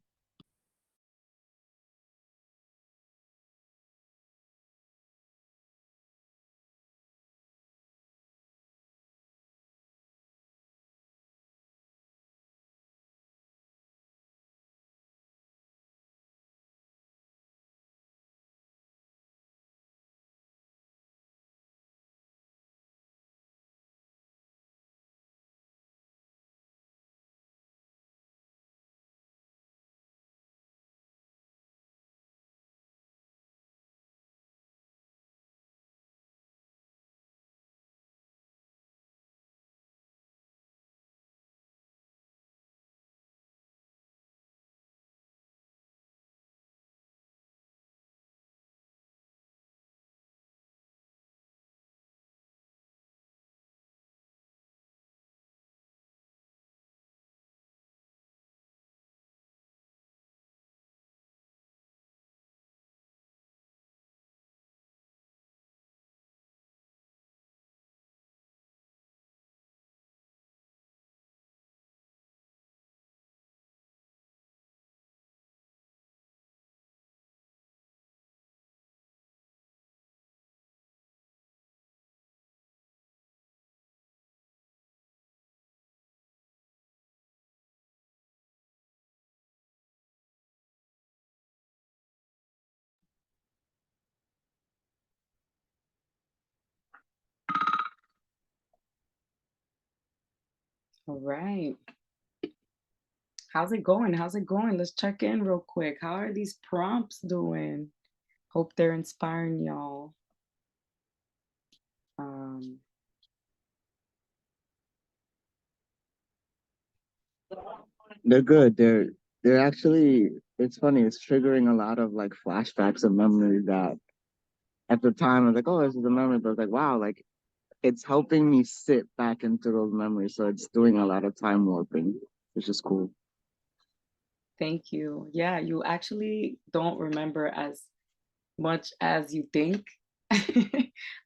All right. How's it going? How's it going? Let's check in real quick. How are these prompts doing? Hope they're inspiring y'all. Um, They're good. They're actually, it's funny, it's triggering a lot of like flashbacks of memories that at the time I was like, oh, this is a memory, but I was like, wow, like it's helping me sit back into those memories. So it's doing a lot of time warping, which is cool. Thank you. Yeah, you actually don't remember as much as you think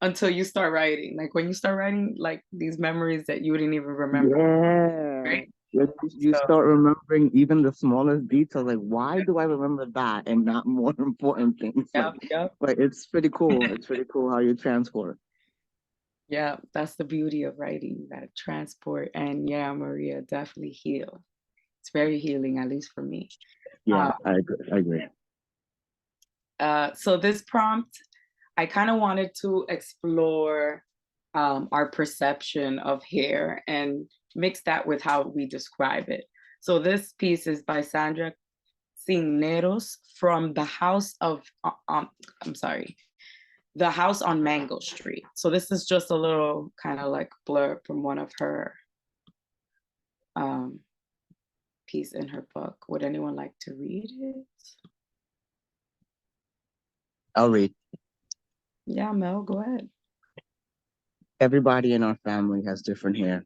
until you start writing. Like when you start writing, like these memories that you didn't even remember, Yeah. right? You So, start remembering even the smallest details. Like, why do I remember that and not more important things? yeah, yeah, Like it's pretty cool. It's pretty cool how you transport. yeah. That's the beauty of writing. You gotta transport, and yeah, Maria, definitely heal. It's very healing, at least for me. Yeah, I agree. I agree. So this prompt, I kind of wanted to explore our perception of hair and mix that with how we describe it. So this piece is by Sandra Cisneros from the house of, I'm sorry, the house on Mango Street. So this is just a little kind of like blurb from one of her piece in her book. Would anyone like to read it? I'll read. Yeah, Mel, go ahead. Everybody in our family has different hair.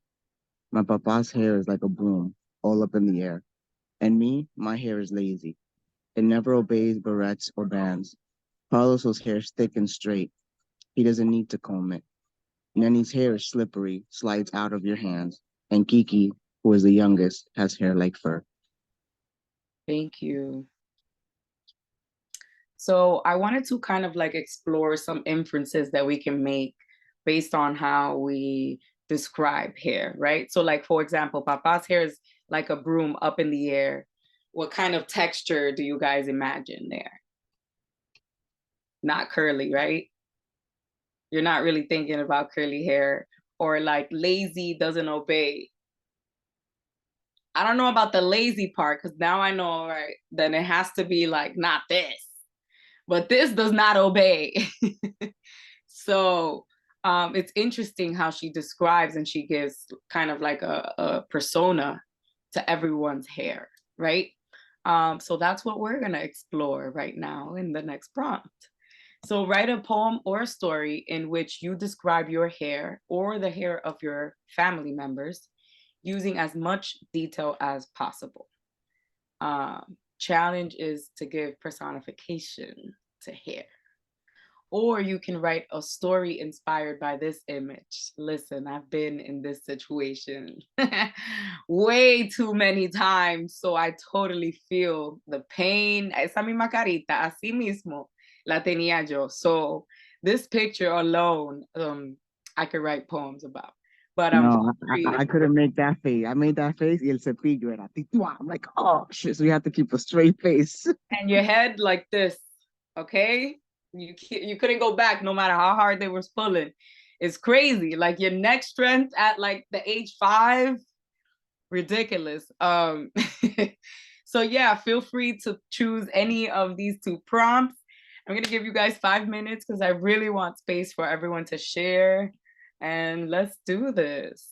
My papa's hair is like a broom, all up in the air. And me, my hair is lazy. It never obeys barrettes or bands. Carlos's hair is thick and straight. He doesn't need to comb it. Nenny's hair is slippery, slides out of your hands. And Kiki, who is the youngest, has hair like fur. Thank you. So I wanted to kind of like explore some inferences that we can make based on how we describe hair, right? So like, for example, Papa's hair is like a broom up in the air. What kind of texture do you guys imagine there? Not curly, right? You're not really thinking about curly hair, or like lazy, doesn't obey. I don't know about the lazy part, because now I know, right, then it has to be like not this, but this does not obey. So it's interesting how she describes and she gives kind of like a persona to everyone's hair, right? So that's what we're gonna explore right now in the next prompt. So write a poem or a story in which you describe your hair or the hair of your family members using as much detail as possible. Challenge is to give personification to hair. Or you can write a story inspired by this image. Listen, I've been in this situation way too many times, so I totally feel the pain. Esa misma carita, así mismo, la tenía yo. So this picture alone, I could write poems about. But No, I couldn't make that face. I made that face y el cepillo era titua. I'm like, oh shit. So you have to keep a straight face. and your head like this, okay? You couldn't go back no matter how hard they were pulling. It's crazy. Like your neck strength at like the age 5, ridiculous. So yeah, feel free to choose any of these 2 prompts. I'm gonna give you guys 5 minutes because I really want space for everyone to share. And let's do this.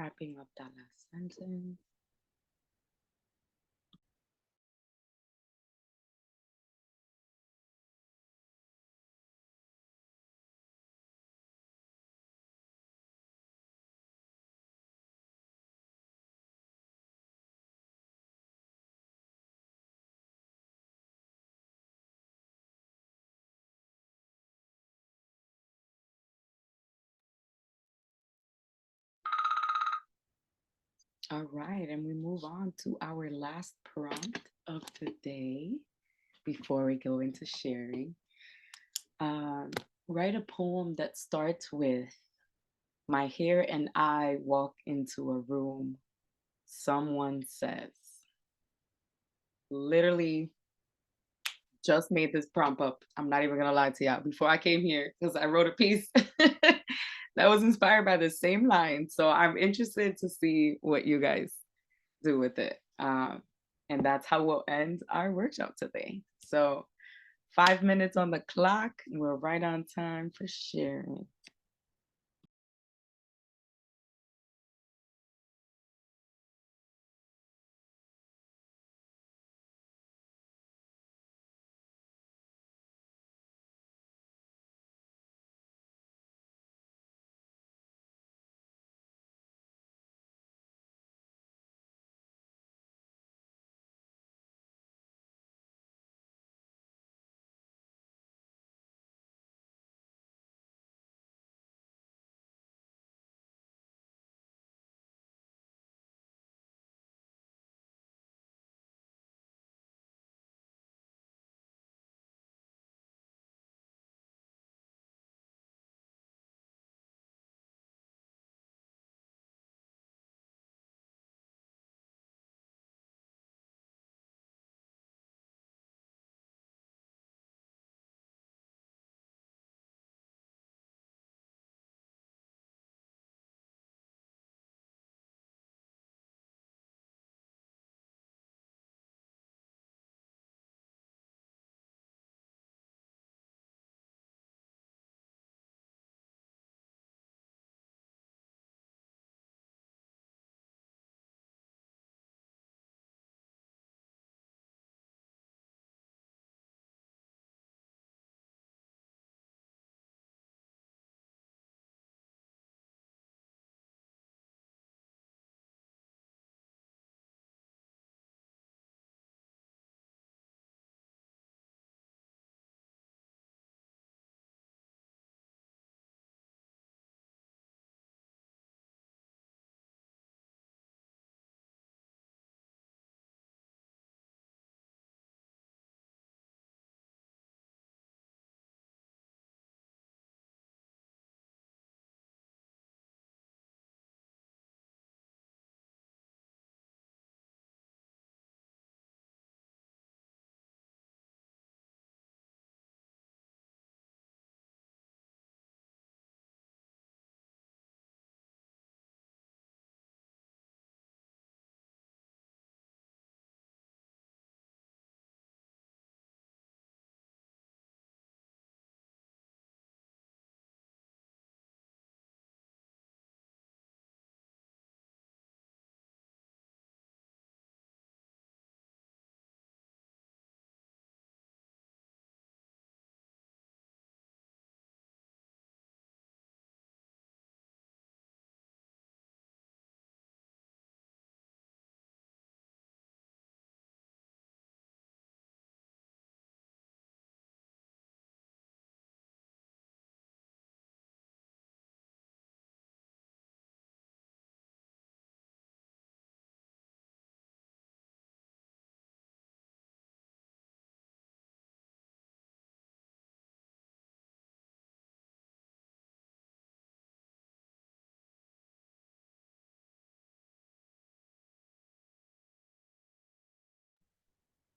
Wrapping up that last sentence. All right, and we move on to our last prompt of the day before we go into sharing. Write a poem that starts with my hair and I walk into a room. Someone says, literally just made this prompt up. I'm not even gonna lie to y'all before I came here because I wrote a piece that was inspired by the same line. So I'm interested to see what you guys do with it. And that's how we'll end our workshop today. So 5 minutes on the clock. We're right on time for sharing.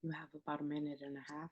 You have about a minute and a half.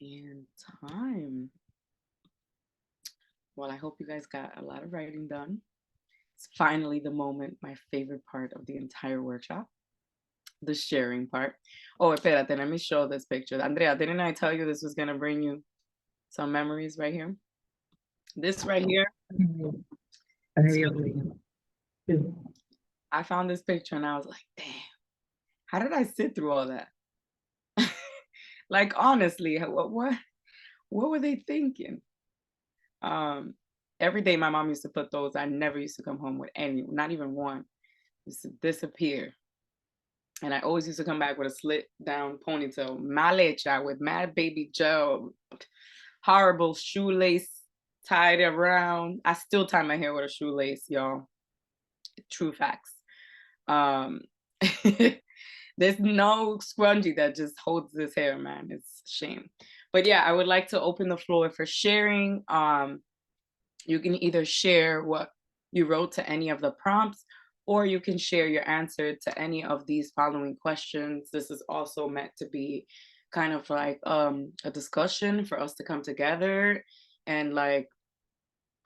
And time. Well, I hope you guys got a lot of writing done. It's finally the moment, my favorite part of the entire workshop, the sharing part. Oh, espérate, let me show this picture. Andrea, didn't I tell you this was going to bring you some memories right here? This right here. I found this picture and I was like, damn, how did I sit through all that? Like, honestly, what were they thinking? Every day my mom used to put those. I never used to come home with any, not even one. Used to disappear. And I always used to come back with a slit down ponytail, mal hecha, with mad baby gel, horrible shoelace tied around. I still tie my hair with a shoelace, y'all. True facts. There's no scrunchie that just holds this hair, man. It's a shame. But yeah, I would like to open the floor for sharing. You can either share what you wrote to any of the prompts, or you can share your answer to any of these following questions. This is also meant to be kind of like a discussion for us to come together and like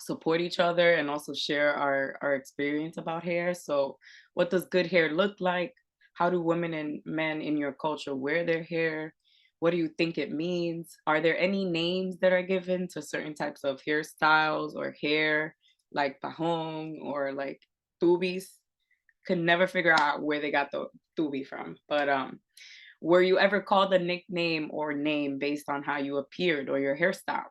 support each other and also share our experience about hair. So what does good hair look like? How do women and men in your culture wear their hair? What do you think it means? Are there any names that are given to certain types of hairstyles or hair, like pajón or like tubis? Could never figure out where they got the tubi from. But were you ever called a nickname or name based on how you appeared or your hairstyle?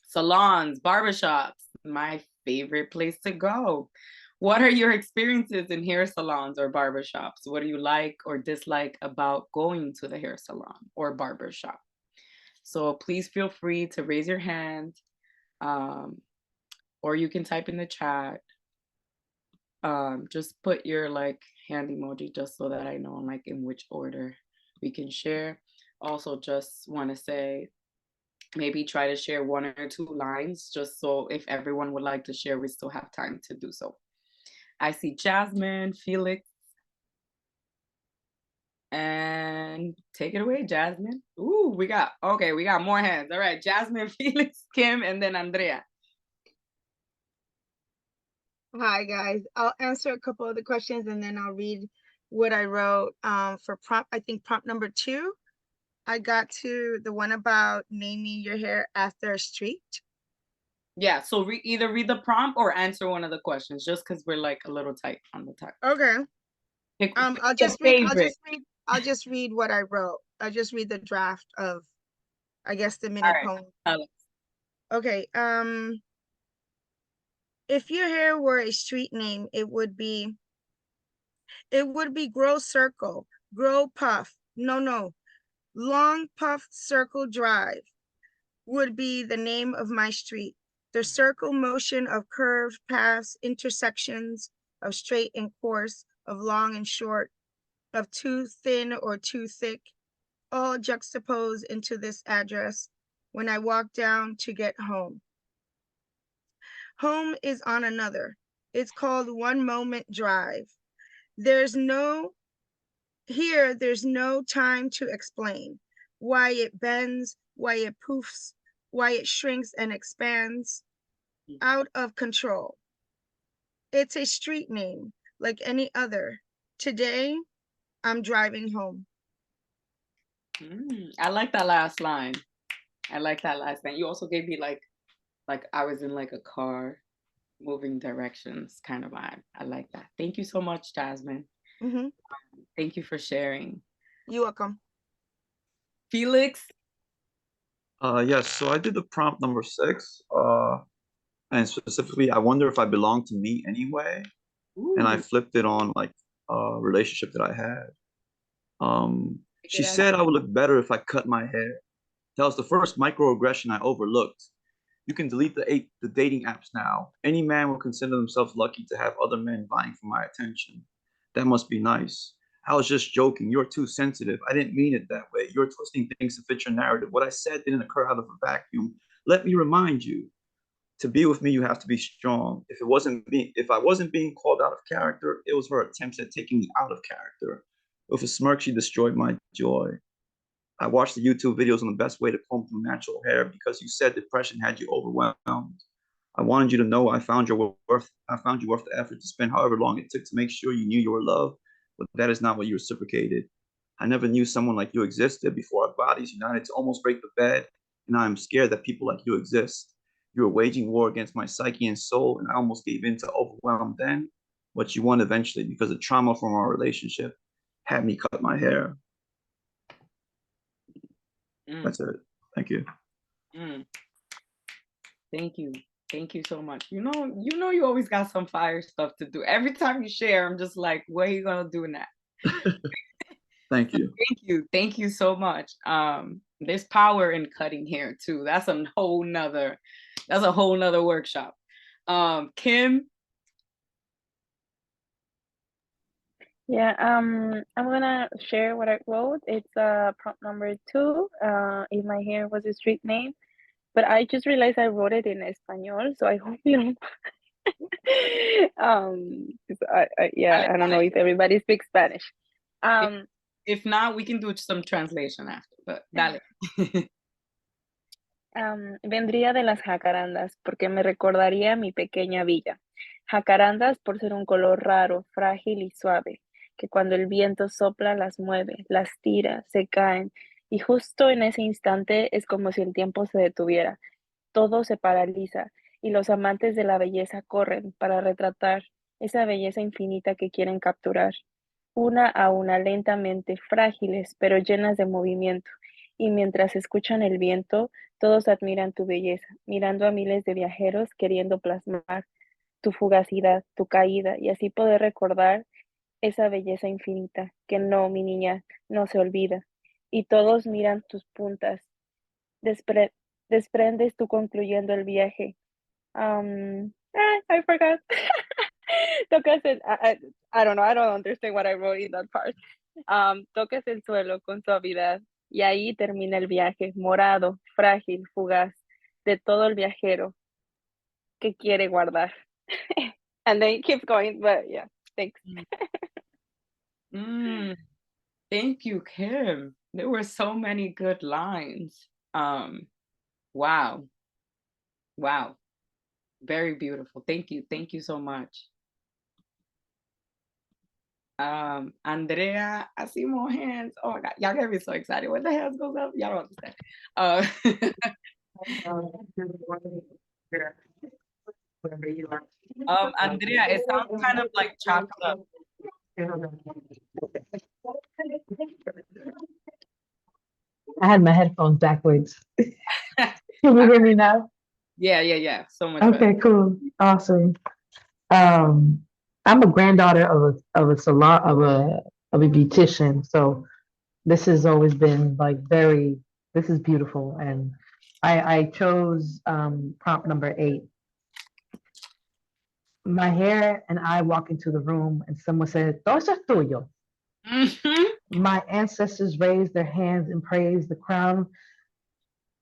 Salons, barbershops, my favorite place to go. What are your experiences in hair salons or barbershops? What do you like or dislike about going to the hair salon or barbershop? So please feel free to raise your hand, or you can type in the chat. Just put your like hand emoji just so that I know like in which order we can share. Also, just want to say maybe try to share one or two lines just so if everyone would like to share, we still have time to do so. I see Jasmine, Felix, and take it away, Jasmine. Ooh, we got more hands. All right, Jasmine, Felix, Kim, and then Andrea. Hi guys, I'll answer a couple of the questions and then I'll read what I wrote for prompt. I think prompt number 2. I got to the one about naming your hair after a street. Yeah, so either read the prompt or answer one of the questions, just because we're like a little tight on the time. Okay. Pick I'll just read what I wrote. I'll just read the draft of, I guess, the mini poem. Okay. If your hair were a street name, it would be Grow Circle, Grow Puff. No. Long Puff Circle Drive would be the name of my street. The circle motion of curved paths, intersections of straight and coarse, of long and short, of too thin or too thick, all juxtaposed into this address when I walk down to get home. Home is on another. It's called One Moment Drive. There's no time to explain why it bends, why it poofs, why it shrinks and expands out of control. It's a street name like any other. Today, I'm driving home. I like that last line. You also gave me like I was in like a car moving directions kind of vibe. I like that. Thank you so much, Jasmine. Thank you for sharing. You're welcome. Felix? Yes, so I did the prompt number 6. And specifically, I wonder if I belong to me anyway. Ooh. And I flipped it on like a relationship that I had. She said I would look better if I cut my hair. That was the first microaggression I overlooked. You can delete the dating apps now. Any man will consider themselves lucky to have other men vying for my attention. That must be nice. I was just joking. You're too sensitive. I didn't mean it that way. You're twisting things to fit your narrative. What I said didn't occur out of a vacuum. Let me remind you. To be with me, you have to be strong. If I wasn't being called out of character, it was her attempts at taking me out of character. With a smirk, she destroyed my joy. I watched the YouTube videos on the best way to comb through natural hair because you said depression had you overwhelmed. I wanted you to know I found you worth the effort to spend however long it took to make sure you knew you were loved, but that is not what you reciprocated. I never knew someone like you existed before our bodies united to almost break the bed, and I am scared that people like you exist. You were waging war against my psyche and soul, and I almost gave in to overwhelm then, but you won eventually because the trauma from our relationship had me cut my hair. That's it. Thank you. Thank you. Thank you so much. You know, you always got some fire stuff to do. Every time you share, I'm just like, what are you gonna do now? Thank you. Thank you so much. There's power in cutting hair too. That's a whole nother workshop. Kim. Yeah, I'm gonna share what I wrote. It's prompt number 2. If my hair was a street name, but I just realized I wrote it in Espanol, so I hope you don't. 'Cause I don't know if everybody speaks Spanish. If not, we can do some translation after, but dale. Vendría de las jacarandas porque me recordaría mi pequeña villa. Jacarandas por ser un color raro, frágil y suave, que cuando el viento sopla las mueve, las tira, se caen, y justo en ese instante es como si el tiempo se detuviera. Todo se paraliza y los amantes de la belleza corren para retratar esa belleza infinita que quieren capturar. Una a una, lentamente, frágiles, pero llenas de movimiento. Y mientras escuchan el viento, todos admiran tu belleza, mirando a miles de viajeros queriendo plasmar tu fugacidad, tu caída, y así poder recordar esa belleza infinita, que no, mi niña, no se olvida. Y todos miran tus puntas. Desprendes tú concluyendo el viaje. I forgot. Tocas el, I don't know, I don't understand what I wrote in that part. Tocas el suelo con suavidad y ahí termina el viaje, morado, frágil, fugaz, de todo el viajero que quiere guardar. And then it keeps going, but yeah, thanks. Thank you, Kim. There were so many good lines. Wow. Very beautiful. Thank you so much. Andrea, I see more hands. Oh my God, y'all get me so excited. When the hands goes up, y'all don't understand. Andrea, it sounds kind of like chopped up. I had my headphones backwards. Can you hear me now? Yeah. So much Okay, better. cool. Awesome. I'm a granddaughter of a salon of a beautician, so this has always been like this is beautiful, and I chose prompt number 8. My hair and I walk into the room and someone said, "Todo eso es tuyo." My ancestors raised their hands and praised the crown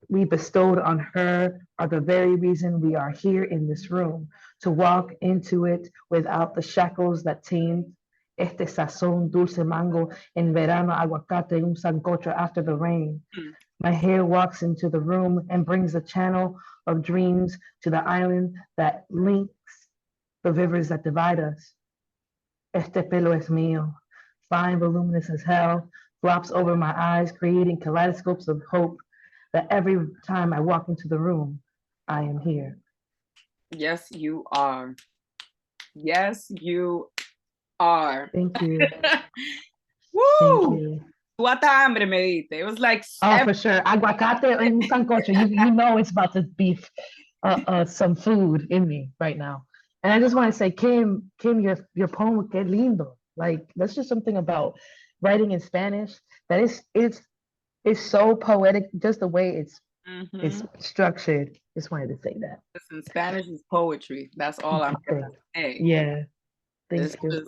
we bestowed on her are the very reason we are here in this room, to walk into it without the shackles that tamed este sazón dulce mango en verano, aguacate, un sancocho after the rain. My hair walks into the room and brings a channel of dreams to the island that links the rivers that divide us. Este pelo es mío, fine, voluminous as hell, flops over my eyes, creating kaleidoscopes of hope that every time I walk into the room, I am here. Yes, you are. Yes, you are. Thank you. Woo! Thank you. What hambre me diste. It was like for sure. Aguacate and sancocho. You know it's about to be some food in me right now. And I just want to say, Kim, your poem, que lindo. Like that's just something about writing in Spanish that it's so poetic. Just the way it's structured. Just wanted to say that. Listen, Spanish is poetry. That's all I'm gonna say. Yeah. Thank you.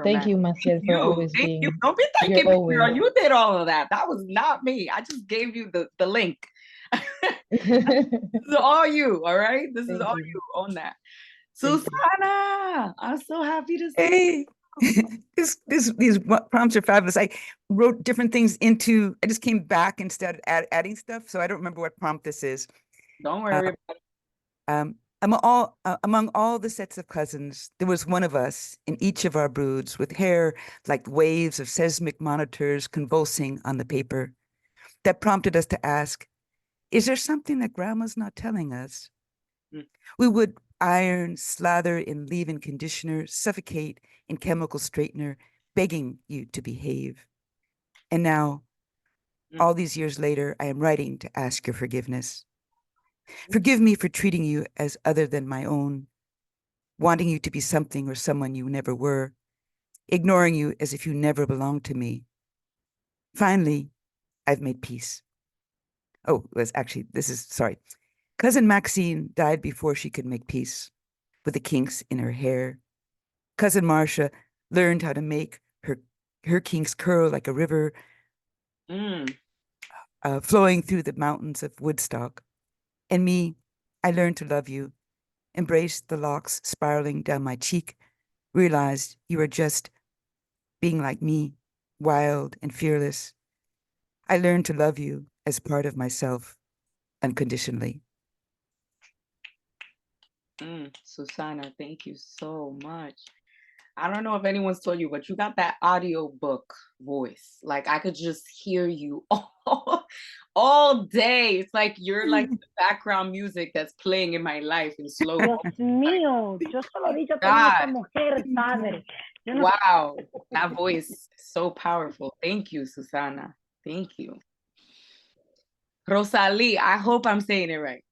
Thank you, Massiel, for always being. You. Don't be thanking me, girl. You did all of that. That was not me. I just gave you the link. This is all you, all right? This is all you. Own that. Susanna, I'm so happy to see you. These prompts are fabulous. I wrote different things into. I just came back and started adding stuff, so I don't remember what prompt this is. Don't worry about it. Among all the sets of cousins, there was one of us in each of our broods with hair like waves of seismic monitors convulsing on the paper. That prompted us to ask, is there something that grandma's not telling us? Mm. We would iron, slather in leave-in conditioner, suffocate in chemical straightener, begging you to behave. And now, all these years later, I am writing to ask your forgiveness. Forgive me for treating you as other than my own, wanting you to be something or someone you never were, ignoring you as if you never belonged to me. Finally, I've made peace. Oh, sorry. Cousin Maxine died before she could make peace with the kinks in her hair. Cousin Marcia learned how to make her kinks curl like a river flowing through the mountains of Woodstock. And me, I learned to love you, embraced the locks spiraling down my cheek, realized you were just being like me, wild and fearless. I learned to love you as part of myself, unconditionally. Susana, thank you so much. I don't know if anyone's told you, but you got that audiobook voice. Like I could just hear you all day. It's like you're like the background music that's playing in my life in slow Dios motion. mío, yo se lo he dicho también a esta God. mujer, padre. Yo no Wow, that voice is so powerful. Thank you, Susana. Thank you. Rosalie, I hope I'm saying it right.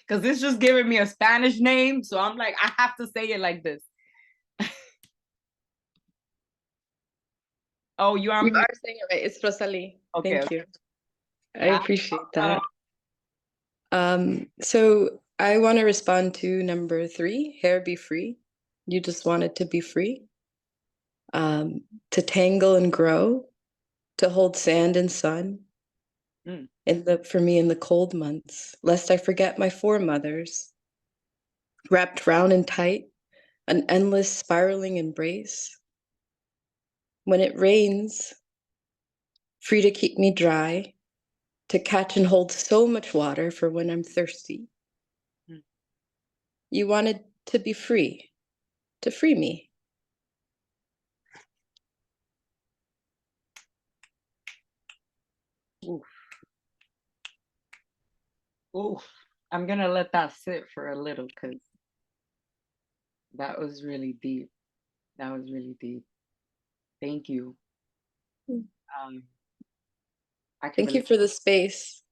Because it's just giving me a Spanish name, so I'm like, I have to say it like this. Oh, you are saying it right. It's Rosalie. Okay, Thank okay. you. I appreciate that. So I want to respond to number 3, hair be free. You just want it to be free. To tangle and grow, to hold sand and sun. For me in the cold months, lest I forget my foremothers. Wrapped round and tight, an endless spiraling embrace. When it rains, free to keep me dry, to catch and hold so much water for when I'm thirsty. You wanted to be free, to free me. Oof. Oof. I'm gonna let that sit for a little because that was really deep. That was really deep. Thank you. Thank you for the space.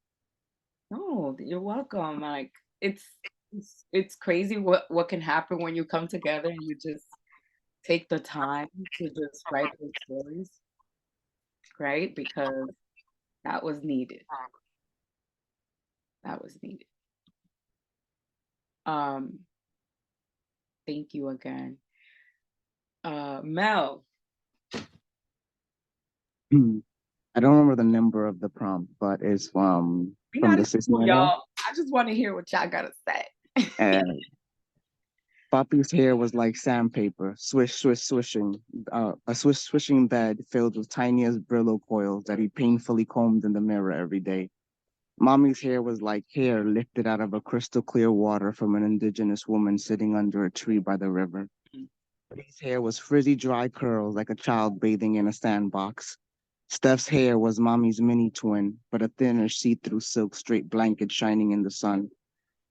No, you're welcome. Like it's crazy what can happen when you come together and you just take the time to just write those stories, right? Because that was needed. That was needed. Thank you again. Mel. I don't remember the number of the prompt, but it's from the 6 y'all. I just want to hear what y'all gotta say. And Poppy's hair was like sandpaper, swish, swish, swishing, a swish, swishing bed filled with tiniest Brillo coils that he painfully combed in the mirror every day. Mommy's hair was like hair lifted out of a crystal clear water from an indigenous woman sitting under a tree by the river. Buddy's hair was frizzy, dry curls like a child bathing in a sandbox. Steph's hair was Mommy's mini twin, but a thinner see-through silk straight blanket shining in the sun.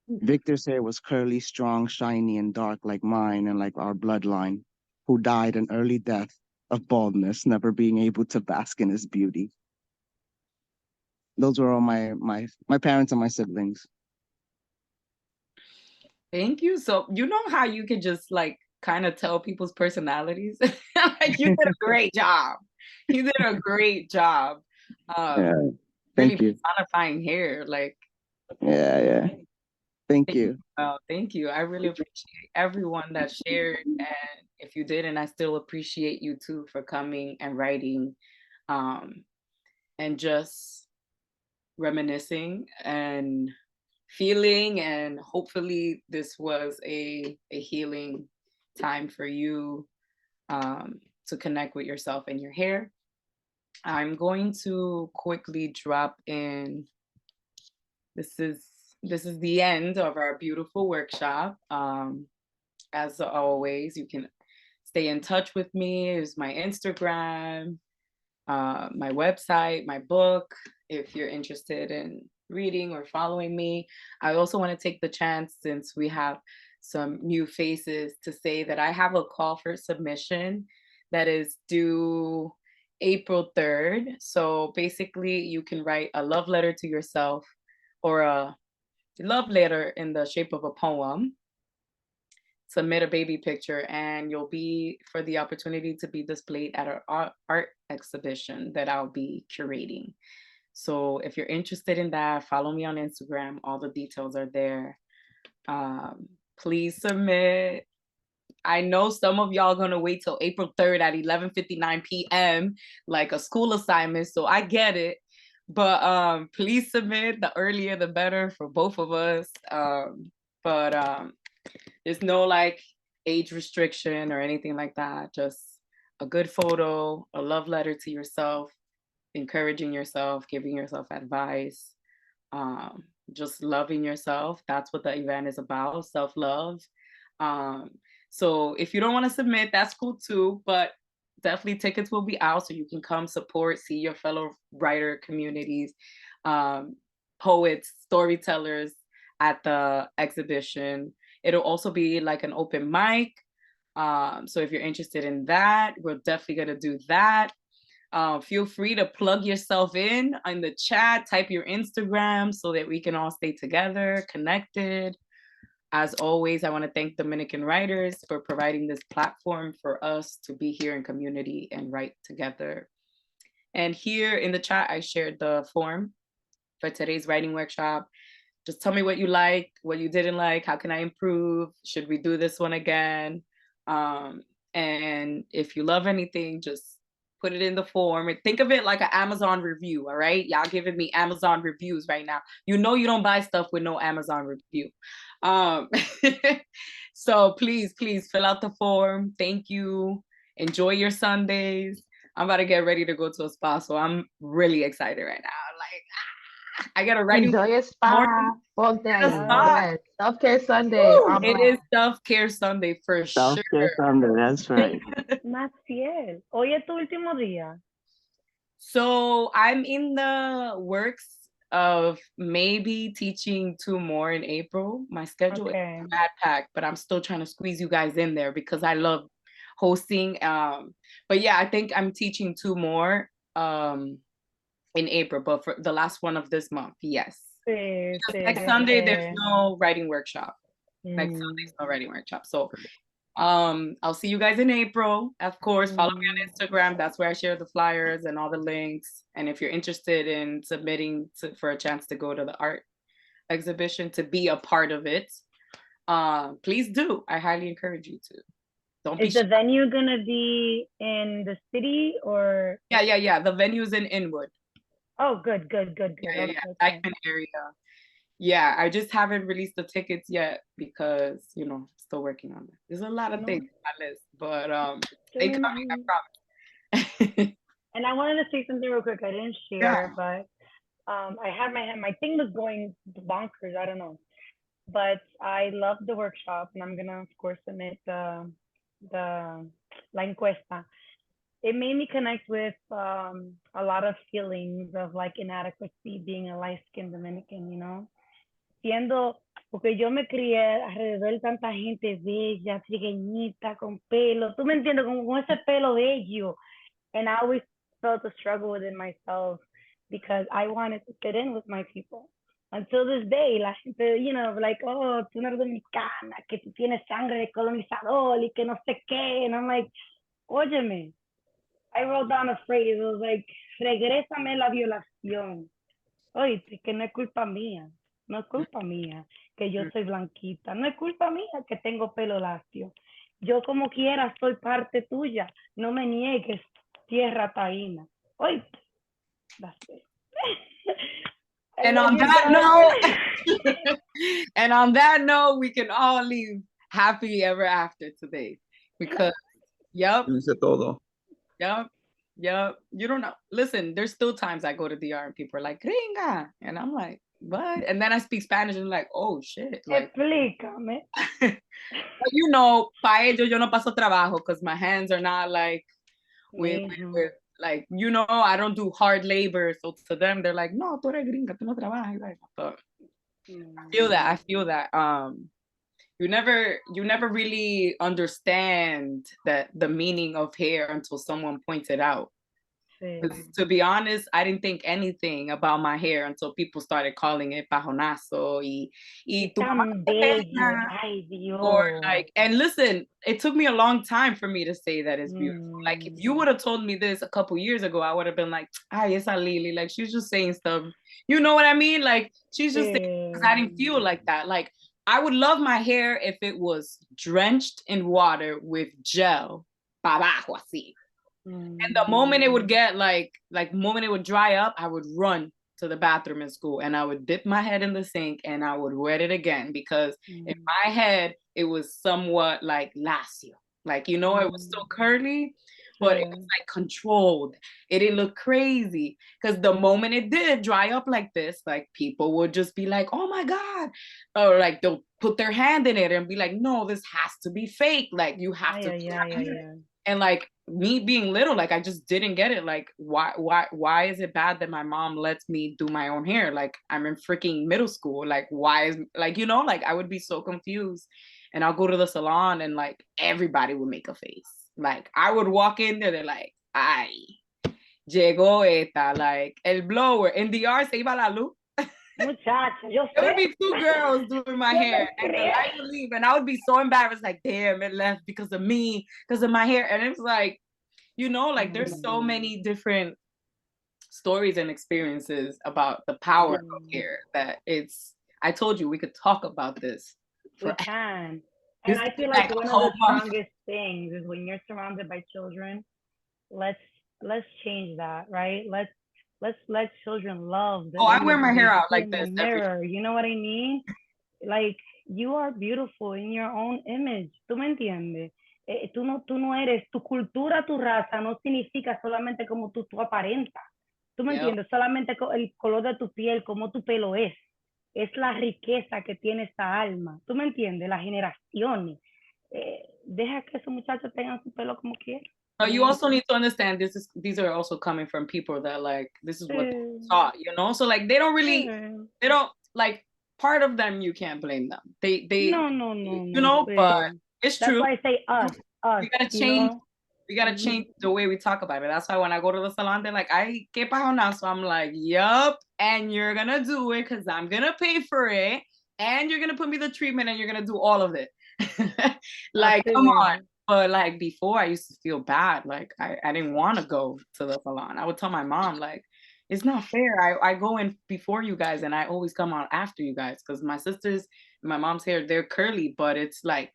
Victor's hair was curly, strong, shiny, and dark like mine and like our bloodline, who died an early death of baldness, never being able to bask in his beauty. Those were all my parents and my siblings. Thank you. So you know how you can just like kind of tell people's personalities? Like you did a great job. You did a great job. Yeah, really thank you. personifying hair. Like yeah. Thank you. Thank you. I really appreciate everyone that shared. And if you didn't, I still appreciate you too for coming and writing and just reminiscing and feeling. And hopefully this was a healing time for you to connect with yourself and your hair. I'm going to quickly drop in. This is the end of our beautiful workshop. As always, you can stay in touch with me. Here's my Instagram, my website, my book, if you're interested in reading or following me. I also want to take the chance, since we have some new faces, to say that I have a call for submission that is due April 3rd. So basically, you can write a love letter to yourself or a love letter in the shape of a poem, submit a baby picture, and you'll be for the opportunity to be displayed at our art exhibition that I'll be curating. So if you're interested in that, follow me on Instagram. All the details are there. Please submit. I know some of y'all gonna wait till April 3rd at 11:59 p.m. like a school assignment, so I get it. But please submit. The earlier the better for both of us. But there's no like age restriction or anything like that. Just a good photo, a love letter to yourself, encouraging yourself, giving yourself advice, just loving yourself. That's what the event is about, self-love. So if you don't want to submit, that's cool too, but definitely tickets will be out so you can come support, see your fellow writer communities, poets, storytellers at the exhibition. It'll also be like an open mic. So if you're interested in that, we're definitely gonna do that. Feel free to plug yourself in the chat, type your Instagram so that we can all stay together, connected. As always, I want to thank Dominican writers for providing this platform for us to be here in community and write together. And here in the chat, I shared the form for today's writing workshop. Just tell me what you like, what you didn't like, how can I improve? Should we do this one again? And if you love anything, just put it in the form. Think of it like an Amazon review, all right? Y'all giving me Amazon reviews right now. You know you don't buy stuff with no Amazon review. So please fill out the form. Thank you. Enjoy your Sundays. I'm about to get ready to go to a spa, so I'm really excited right now. Like, I gotta write. Enjoy your spa. Walk day. Yes. Self-care Sunday. It is self-care Sunday for Self-care sure. Sunday, that's right. Massiel, hoy es tu último día. So I'm in the works of maybe teaching 2 more in April. My schedule is bad packed, but I'm still trying to squeeze you guys in there because I love hosting. But yeah, I think I'm teaching 2 more in April, but for the last one of this month, yes. Next Sunday, there's no writing workshop. Next Sunday's no writing workshop. So I'll see you guys in April. Of course, follow me on Instagram. That's where I share the flyers and all the links. And if you're interested in submitting for a chance to go to the art exhibition, to be a part of it, please do. I highly encourage you to. Don't be Is the venue gonna be in the city or? Yeah. The venue's in Inwood. Oh, good. Yeah. Dykeman area. Yeah, I just haven't released the tickets yet because, still working on it. There's a lot of things on my list, but they coming, I promise. And I wanted to say something real quick. I didn't share, but I had my thing was going bonkers. I don't know, but I loved the workshop, and I'm gonna of course submit the la encuesta. It made me connect with a lot of feelings of like inadequacy being a light-skinned Dominican, siendo, porque yo me crié alrededor de tanta gente bella, trigueñita, con pelo, tú me entiendes, como con ese pelo bello, and I always felt a struggle within myself because I wanted to fit in with my people. Until this day, la gente, like, oh, tú no eres dominicana, que tú tienes sangre de colonizador y que no sé qué, and I'm like, óyeme, I wrote down a phrase, it was like, regrésame la violación. Oye, que no es culpa mía. No es culpa mía que yo soy blanquita. No es culpa mía que tengo pelo lacio. Yo como quiera soy parte tuya. No me niegues, tierra taína. Oye, that's it. And on that note, we can all leave happy ever after today. because, yep, Dice todo. yep, yep. You don't know. Listen, there's still times I go to DR and people are like, gringa. And I'm like, what? And then I speak Spanish and I'm like, oh shit. Like, Explícame. but you know, pa ellos yo no paso trabajo because my hands are not like with like, you know, I don't do hard labor. So to them, they're like, no, tú eres gringa, tú no trabajas. Like, but I feel that. I feel that. You never really understand that the meaning of hair until someone points it out. To be honest, I didn't think anything about my hair until people started calling it pajonazo y tu mamá Tan te bello. peina. Ay, Dios. Or like, and listen, it took me a long time for me to say that it's beautiful. Like, if you would have told me this a couple years ago, I would have been like, ay, esa Lily, like she's just saying stuff. You know what I mean? Like, she's just saying, because I didn't feel like that. Like, I would love my hair if it was drenched in water with gel, para abajo así. And the moment it would get moment it would dry up, I would run to the bathroom in school and I would dip my head in the sink and I would wet it again because in my head it was somewhat like lacio. Like, you know, it was still curly, but it was like controlled. It didn't look crazy. Because the moment it did dry up like this, like people would just be like, oh my God. Or like they'll put their hand in it and be like, no, this has to be fake. Like you have to. And like me being little, like I just didn't get it. Like why is it bad that my mom lets me do my own hair? Like I'm in freaking middle school. Like why is, like, you know, like I would be so confused. And I'll go to the salon and like everybody would make a face. Like I would walk in there, they're like, ay, llegó esta, like el blower. In DR se iba la luz. Muchacha, yo sé. There would be two girls doing my hair and the light would leave and I would be so embarrassed, like, damn, it left because of me, because of my hair. And it's like, you know, like there's so many different stories and experiences about the power of hair that I told you we could talk about this. We can. And I feel like one of the strongest things is when you're surrounded by children, let's change that, right? Let's let children love. I wear my hair out like this. Mirror, you know what I mean? Like you are beautiful in your own image. ¿Tú me entiendes? Tú no eres, tu cultura, tu raza no significa solamente como tú aparentas. ¿Tú me entiendes? Solamente el color de tu piel, como tu pelo es la riqueza que tiene esta alma. ¿Tú me entiendes? Las generaciones. Deja que esos muchachos tengan su pelo como quieran. You also need to understand these are also coming from people that like this is what they taught, you know? So like they don't like part of them you can't blame them. They no, you know, but it's true. That's why I say us. We gotta change. We gotta change the way we talk about it. That's why when I go to the salon, they're like, "Ay, qué pajonazo." I'm like, "Yup," and you're gonna do it because I'm gonna pay for it, and you're gonna put me the treatment, and you're gonna do all of it. Like, come on. But like before, I used to feel bad. Like I didn't want to go to the salon. I would tell my mom, like, it's not fair. I go in before you guys, and I always come out after you guys because my sisters, my mom's hair, they're curly, but it's like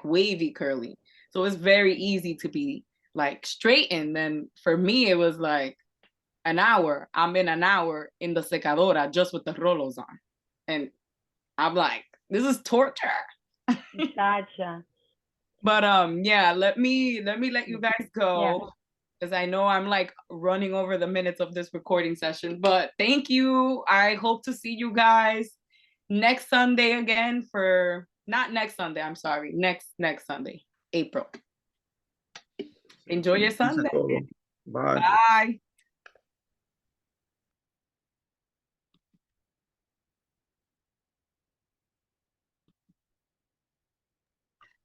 wavy curly. So it's very easy to be like straightened. Then for me, it was like an hour. I'm in an hour in the secadora just with the rolos on. And I'm like, this is torture. Gotcha. But yeah, let me let you guys go. Because I know I'm like running over the minutes of this recording session. But thank you. I hope to see you guys next Sunday again for not next Sunday, I'm sorry. Next Sunday, April. Enjoy your Sunday. Bye. Bye.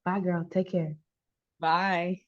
Bye, girl. Take care. Bye.